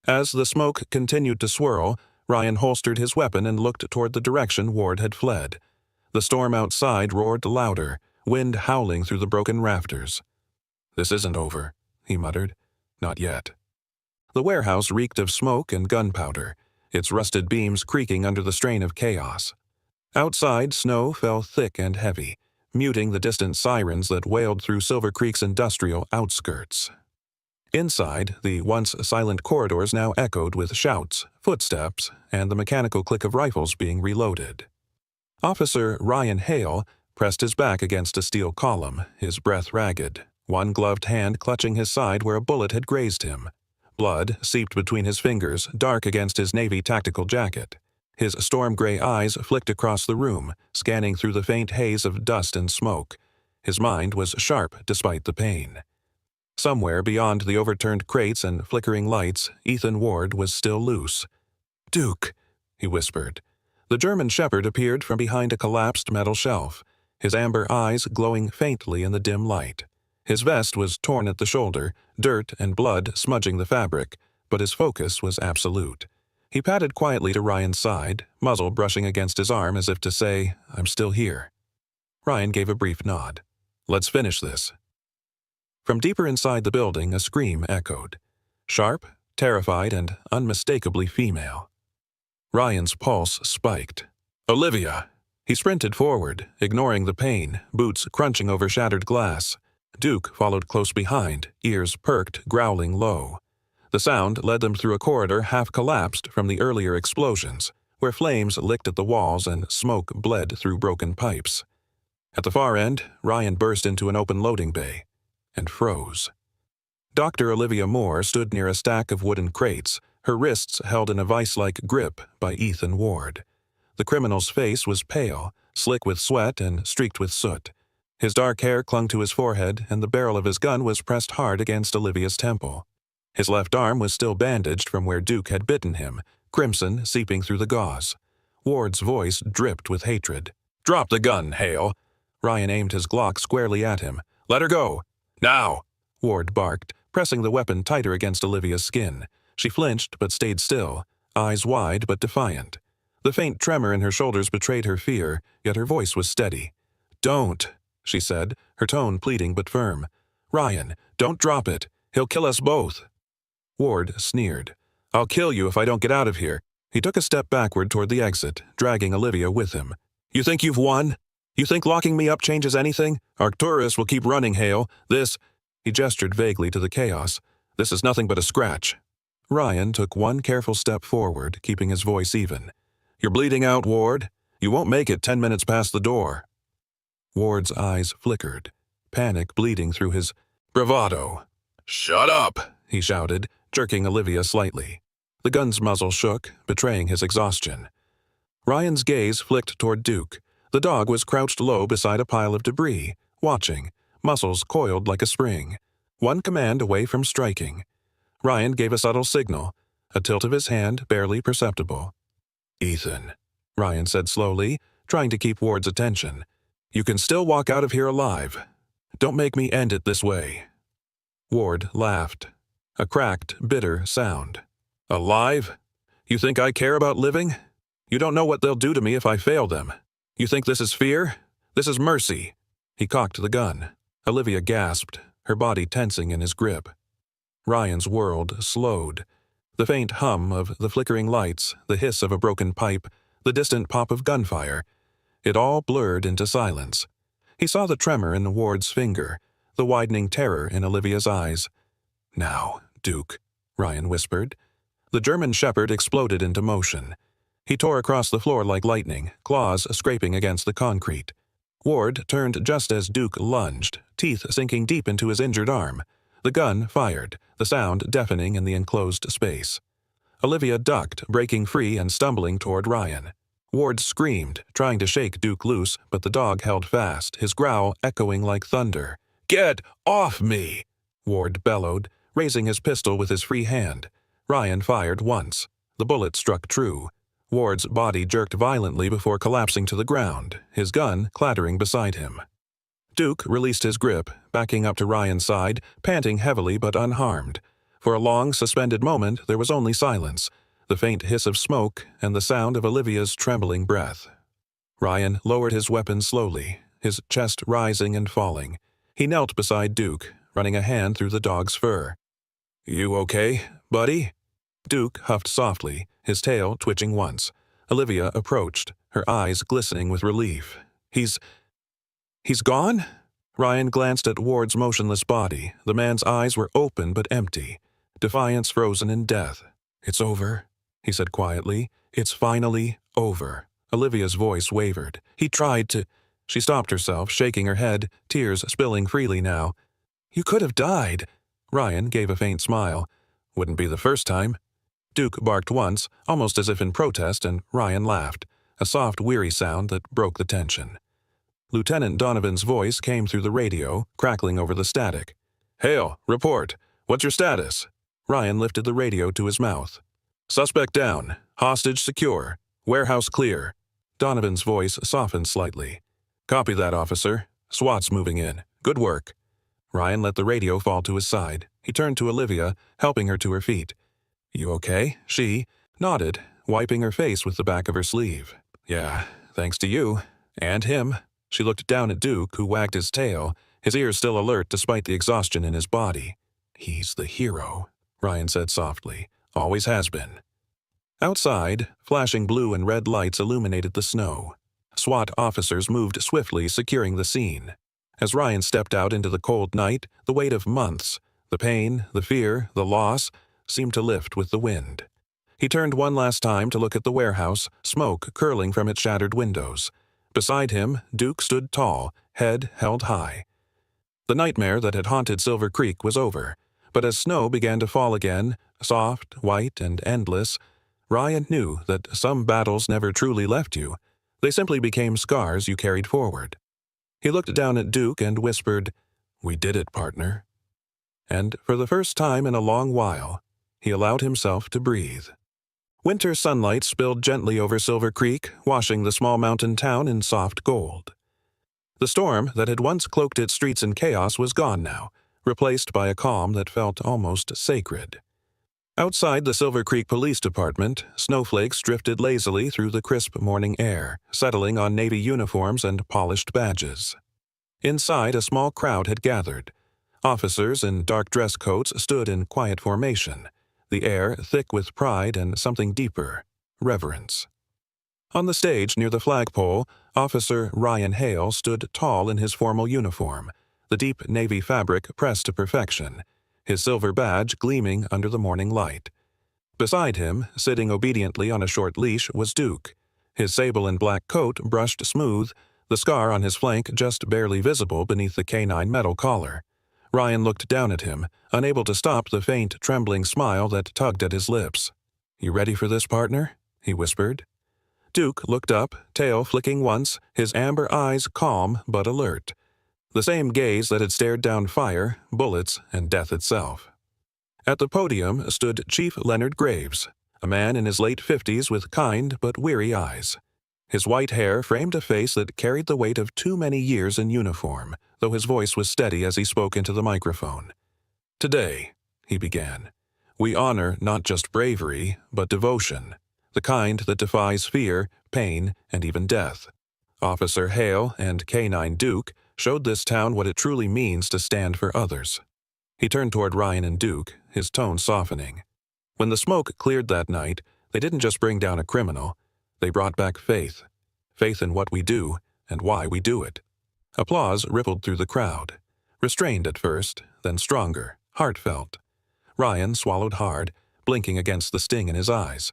As the smoke continued to swirl, Ryan holstered his weapon and looked toward the direction Ward had fled. The storm outside roared louder, wind howling through the broken rafters. "This isn't over," he muttered. "Not yet." The warehouse reeked of smoke and gunpowder, its rusted beams creaking under the strain of chaos. Outside, snow fell thick and heavy, muting the distant sirens that wailed through Silver Creek's industrial outskirts. Inside, the once silent corridors now echoed with shouts, footsteps, and the mechanical click of rifles being reloaded. Officer Ryan Hale pressed his back against a steel column, his breath ragged, one gloved hand clutching his side where a bullet had grazed him. Blood seeped between his fingers, dark against his navy tactical jacket. His storm-gray eyes flicked across the room, scanning through the faint haze of dust and smoke. His mind was sharp despite the pain. Somewhere beyond the overturned crates and flickering lights, Ethan Ward was still loose. "Duke," he whispered. The German shepherd appeared from behind a collapsed metal shelf, his amber eyes glowing faintly in the dim light. His vest was torn at the shoulder, dirt and blood smudging the fabric, but his focus was absolute. He padded quietly to Ryan's side, muzzle brushing against his arm as if to say, "I'm still here." Ryan gave a brief nod. "Let's finish this." From deeper inside the building, a scream echoed. Sharp, terrified, and unmistakably female. Ryan's pulse spiked. "Olivia!" He sprinted forward, ignoring the pain, boots crunching over shattered glass. Duke followed close behind, ears perked, growling low. The sound led them through a corridor half-collapsed from the earlier explosions, where flames licked at the walls and smoke bled through broken pipes. At the far end, Ryan burst into an open loading bay and froze. Dr. Olivia Moore stood near a stack of wooden crates, her wrists held in a vice-like grip by Ethan Ward. The criminal's face was pale, slick with sweat and streaked with soot. His dark hair clung to his forehead, and the barrel of his gun was pressed hard against Olivia's temple. His left arm was still bandaged from where Duke had bitten him, crimson seeping through the gauze. Ward's voice dripped with hatred. "Drop the gun, Hale!" Ryan aimed his Glock squarely at him. "Let her go! Now!" Ward barked, pressing the weapon tighter against Olivia's skin. She flinched but stayed still, eyes wide but defiant. The faint tremor in her shoulders betrayed her fear, yet her voice was steady. "Don't," she said, her tone pleading but firm. "Ryan, don't drop it. He'll kill us both." Ward sneered. "I'll kill you if I don't get out of here." He took a step backward toward the exit, dragging Olivia with him. "You think you've won? You think locking me up changes anything? Arcturus will keep running, Hale. This—" he gestured vaguely to the chaos. "This is nothing but a scratch." Ryan took one careful step forward, keeping his voice even. "You're bleeding out, Ward. You won't make it 10 minutes past the door." Ward's eyes flickered, panic bleeding through his bravado. "Shut up!" he shouted, jerking Olivia slightly. The gun's muzzle shook, betraying his exhaustion. Ryan's gaze flicked toward Duke. The dog was crouched low beside a pile of debris, watching, muscles coiled like a spring, one command away from striking. Ryan gave a subtle signal, a tilt of his hand barely perceptible. "Ethan," Ryan said slowly, trying to keep Ward's attention. "You can still walk out of here alive. Don't make me end it this way." Ward laughed, a cracked, bitter sound. "Alive? You think I care about living? You don't know what they'll do to me if I fail them. You think this is fear? This is mercy." He cocked the gun. Olivia gasped, her body tensing in his grip. Ryan's world slowed. The faint hum of the flickering lights, the hiss of a broken pipe, the distant pop of gunfire. It all blurred into silence. He saw the tremor in Ward's finger, the widening terror in Olivia's eyes. "Now, Duke," Ryan whispered. The German shepherd exploded into motion. He tore across the floor like lightning, claws scraping against the concrete. Ward turned just as Duke lunged, teeth sinking deep into his injured arm. The gun fired, the sound deafening in the enclosed space. Olivia ducked, breaking free and stumbling toward Ryan. Ward screamed, trying to shake Duke loose, but the dog held fast, his growl echoing like thunder. "Get off me!" Ward bellowed, raising his pistol with his free hand. Ryan fired once. The bullet struck true. Ward's body jerked violently before collapsing to the ground, his gun clattering beside him. Duke released his grip, backing up to Ryan's side, panting heavily but unharmed. For a long, suspended moment, there was only silence, the faint hiss of smoke and the sound of Olivia's trembling breath. Ryan lowered his weapon slowly, his chest rising and falling. He knelt beside Duke, running a hand through the dog's fur. "You okay, buddy?" Duke huffed softly, his tail twitching once. Olivia approached, her eyes glistening with relief. He's gone?" Ryan glanced at Ward's motionless body. The man's eyes were open but empty, defiance frozen in death. "It's over," he said quietly. "It's finally over." Olivia's voice wavered. He tried to... She stopped herself, shaking her head, tears spilling freely now. "You could have died." Ryan gave a faint smile. "Wouldn't be the first time." Duke barked once, almost as if in protest, and Ryan laughed, a soft, weary sound that broke the tension. Lieutenant Donovan's voice came through the radio, crackling over the static. "Hale, report. What's your status?" Ryan lifted the radio to his mouth. "Suspect down. Hostage secure. Warehouse clear." Donovan's voice softened slightly. "Copy that, officer. SWAT's moving in. Good work." Ryan let the radio fall to his side. He turned to Olivia, helping her to her feet. "You okay?" She nodded, wiping her face with the back of her sleeve. "Yeah, thanks to you. And him." She looked down at Duke, who wagged his tail, his ears still alert despite the exhaustion in his body. "He's the hero," Ryan said softly. "Always has been." Outside, flashing blue and red lights illuminated the snow. SWAT officers moved swiftly, securing the scene. As Ryan stepped out into the cold night, the weight of months, the pain, the fear, the loss, seemed to lift with the wind. He turned one last time to look at the warehouse, smoke curling from its shattered windows. Beside him, Duke stood tall, head held high. The nightmare that had haunted Silver Creek was over, but as snow began to fall again, soft, white, and endless, Ryan knew that some battles never truly left you. They simply became scars you carried forward. He looked down at Duke and whispered, "We did it, partner." And for the first time in a long while, he allowed himself to breathe. Winter sunlight spilled gently over Silver Creek, washing the small mountain town in soft gold. The storm that had once cloaked its streets in chaos was gone now, replaced by a calm that felt almost sacred. Outside the Silver Creek Police Department, snowflakes drifted lazily through the crisp morning air, settling on Navy uniforms and polished badges. Inside, a small crowd had gathered. Officers in dark dress coats stood in quiet formation, the air thick with pride and something deeper, reverence. On the stage near the flagpole, Officer Ryan Hale stood tall in his formal uniform, the deep navy fabric pressed to perfection, his silver badge gleaming under the morning light. Beside him, sitting obediently on a short leash, was Duke. His sable and black coat brushed smooth, the scar on his flank just barely visible beneath the canine metal collar. Ryan looked down at him, unable to stop the faint, trembling smile that tugged at his lips. "You ready for this, partner?" he whispered. Duke looked up, tail flicking once, his amber eyes calm but alert. The same gaze that had stared down fire, bullets, and death itself. At the podium stood Chief Leonard Graves, a man in his late 50s with kind but weary eyes. His white hair framed a face that carried the weight of too many years in uniform, though his voice was steady as he spoke into the microphone. "Today," he began, "we honor not just bravery, but devotion, the kind that defies fear, pain, and even death. Officer Hale and Canine Duke showed this town what it truly means to stand for others." He turned toward Ryan and Duke, his tone softening. When the smoke cleared that night, they didn't just bring down a criminal. They brought back faith. Faith in what we do and why we do it. Applause rippled through the crowd. Restrained at first, then stronger, heartfelt. Ryan swallowed hard, blinking against the sting in his eyes.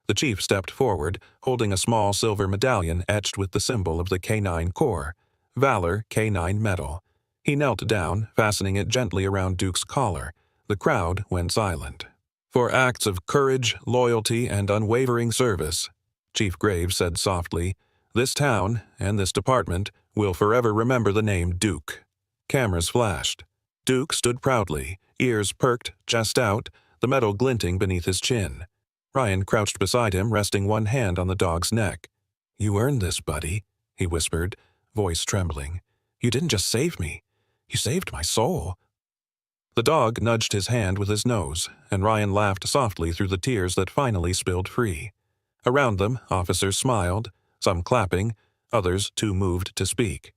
The chief stepped forward, holding a small silver medallion etched with the symbol of the Canine Corps, Valor Canine Medal. He knelt down, fastening it gently around Duke's collar. The crowd went silent. "For acts of courage, loyalty, and unwavering service," Chief Graves said softly, "this town, and this department, will forever remember the name Duke." Cameras flashed. Duke stood proudly, ears perked, chest out, the metal glinting beneath his chin. Ryan crouched beside him, resting one hand on the dog's neck. "You earned this, buddy," he whispered, voice trembling. "You didn't just save me. You saved my soul." The dog nudged his hand with his nose, and Ryan laughed softly through the tears that finally spilled free. Around them, officers smiled, some clapping, others too moved to speak.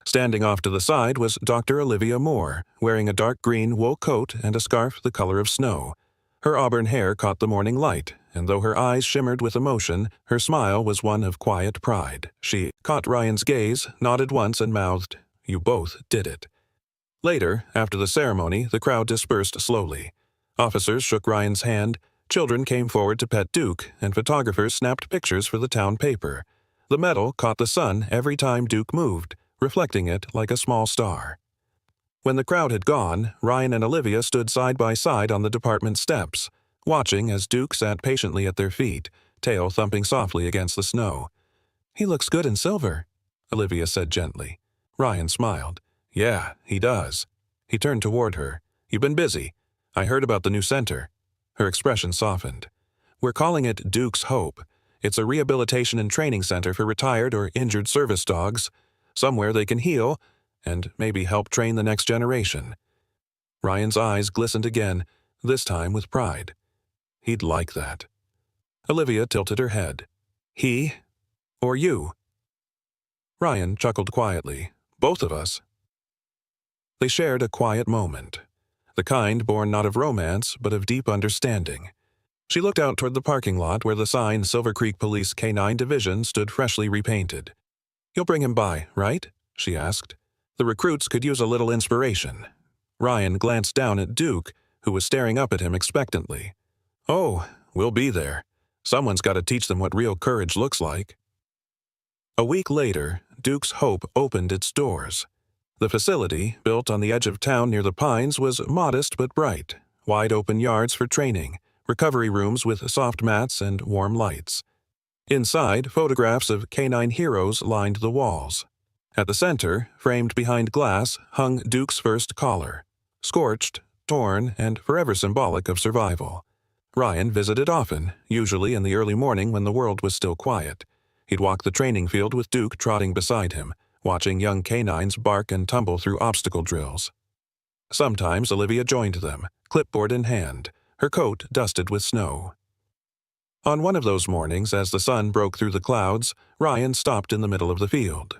Standing off to the side was Dr. Olivia Moore, wearing a dark green wool coat and a scarf the color of snow. Her auburn hair caught the morning light, and though her eyes shimmered with emotion, her smile was one of quiet pride. She caught Ryan's gaze, nodded once, and mouthed, "You both did it." Later, after the ceremony, the crowd dispersed slowly. Officers shook Ryan's hand, children came forward to pet Duke, and photographers snapped pictures for the town paper. The medal caught the sun every time Duke moved, reflecting it like a small star. When the crowd had gone, Ryan and Olivia stood side by side on the department steps, watching as Duke sat patiently at their feet, tail thumping softly against the snow. "He looks good in silver," Olivia said gently. Ryan smiled. "Yeah, he does." He turned toward her. "You've been busy. I heard about the new center." Her expression softened. "We're calling it Duke's Hope. It's a rehabilitation and training center for retired or injured service dogs, somewhere they can heal and maybe help train the next generation." Ryan's eyes glistened again, this time with pride. "He'd like that." Olivia tilted her head. "He? Or you?" Ryan chuckled quietly. "Both of us." They shared a quiet moment, the kind born not of romance but of deep understanding. She looked out toward the parking lot where the sign Silver Creek Police K-9 Division stood freshly repainted. "You'll bring him by, right?" she asked. "The recruits could use a little inspiration." Ryan glanced down at Duke, who was staring up at him expectantly. "Oh, we'll be there. Someone's got to teach them what real courage looks like." A week later, Duke's Hope opened its doors. The facility, built on the edge of town near the Pines, was modest but bright. Wide open yards for training, recovery rooms with soft mats and warm lights. Inside, photographs of canine heroes lined the walls. At the center, framed behind glass, hung Duke's first collar. Scorched, torn, and forever symbolic of survival. Ryan visited often, usually in the early morning when the world was still quiet. He'd walk the training field with Duke trotting beside him, watching young canines bark and tumble through obstacle drills. Sometimes Olivia joined them, clipboard in hand, her coat dusted with snow. On one of those mornings, as the sun broke through the clouds, Ryan stopped in the middle of the field.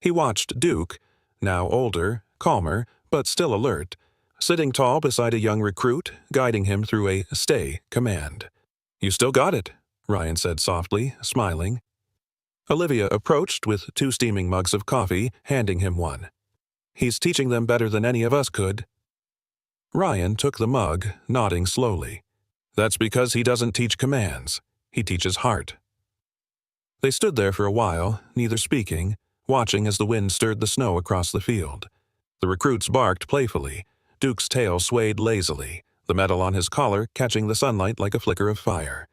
He watched Duke, now older, calmer, but still alert, sitting tall beside a young recruit, guiding him through a stay command. "You still got it," Ryan said softly, smiling. Olivia approached with 2 steaming mugs of coffee, handing him one. "He's teaching them better than any of us could." Ryan took the mug, nodding slowly. That's because he doesn't teach commands. He teaches heart. They stood there for a while, neither speaking, watching as the wind stirred the snow across the field. The recruits barked playfully. Duke's tail swayed lazily, the metal on his collar catching the sunlight like a flicker of fire.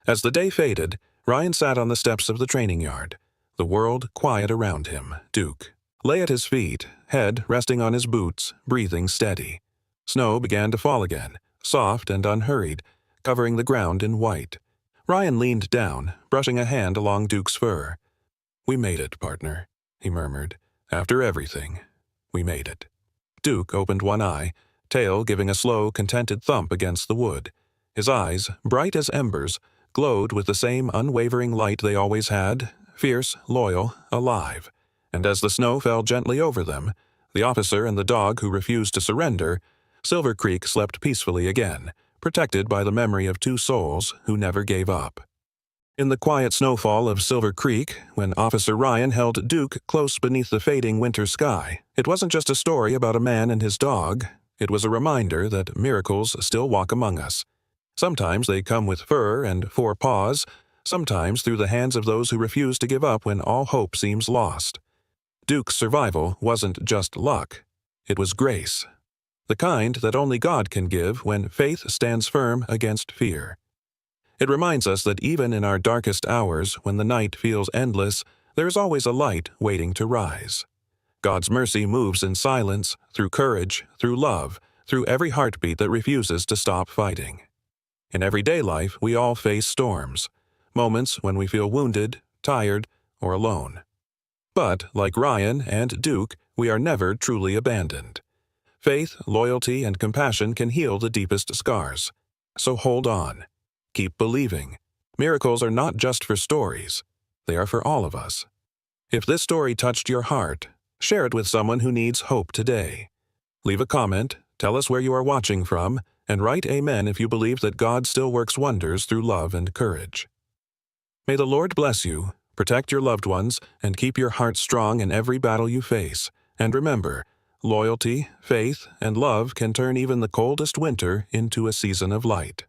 As the day faded, Ryan sat on the steps of the training yard. The world quiet around him. Duke lay at his feet, head resting on his boots, breathing steady. Snow began to fall again, soft and unhurried, covering the ground in white. Ryan leaned down, brushing a hand along Duke's fur. "We made it, partner," he murmured. "After everything, we made it." Duke opened one eye, tail giving a slow, contented thump against the wood. His eyes, bright as embers, glowed with the same unwavering light they always had, fierce, loyal, alive. And as the snow fell gently over them, the officer and the dog who refused to surrender, Silver Creek slept peacefully again, protected by the memory of two souls who never gave up. In the quiet snowfall of Silver Creek, when Officer Ryan held Duke close beneath the fading winter sky, it wasn't just a story about a man and his dog. It was a reminder that miracles still walk among us. Sometimes they come with fur and four paws, sometimes through the hands of those who refuse to give up when all hope seems lost. Duke's survival wasn't just luck. It was grace. The kind that only God can give when faith stands firm against fear. It reminds us that even in our darkest hours, when the night feels endless, there is always a light waiting to rise. God's mercy moves in silence, through courage, through love, through every heartbeat that refuses to stop fighting. In everyday life, we all face storms, moments when we feel wounded, tired, or alone. But, like Ryan and Duke, we are never truly abandoned. Faith, loyalty, and compassion can heal the deepest scars. So hold on. Keep believing. Miracles are not just for stories. They are for all of us. If this story touched your heart, share it with someone who needs hope today. Leave a comment, tell us where you are watching from, and write Amen if you believe that God still works wonders through love and courage. May the Lord bless you, protect your loved ones, and keep your heart strong in every battle you face. And remember, loyalty, faith, and love can turn even the coldest winter into a season of light.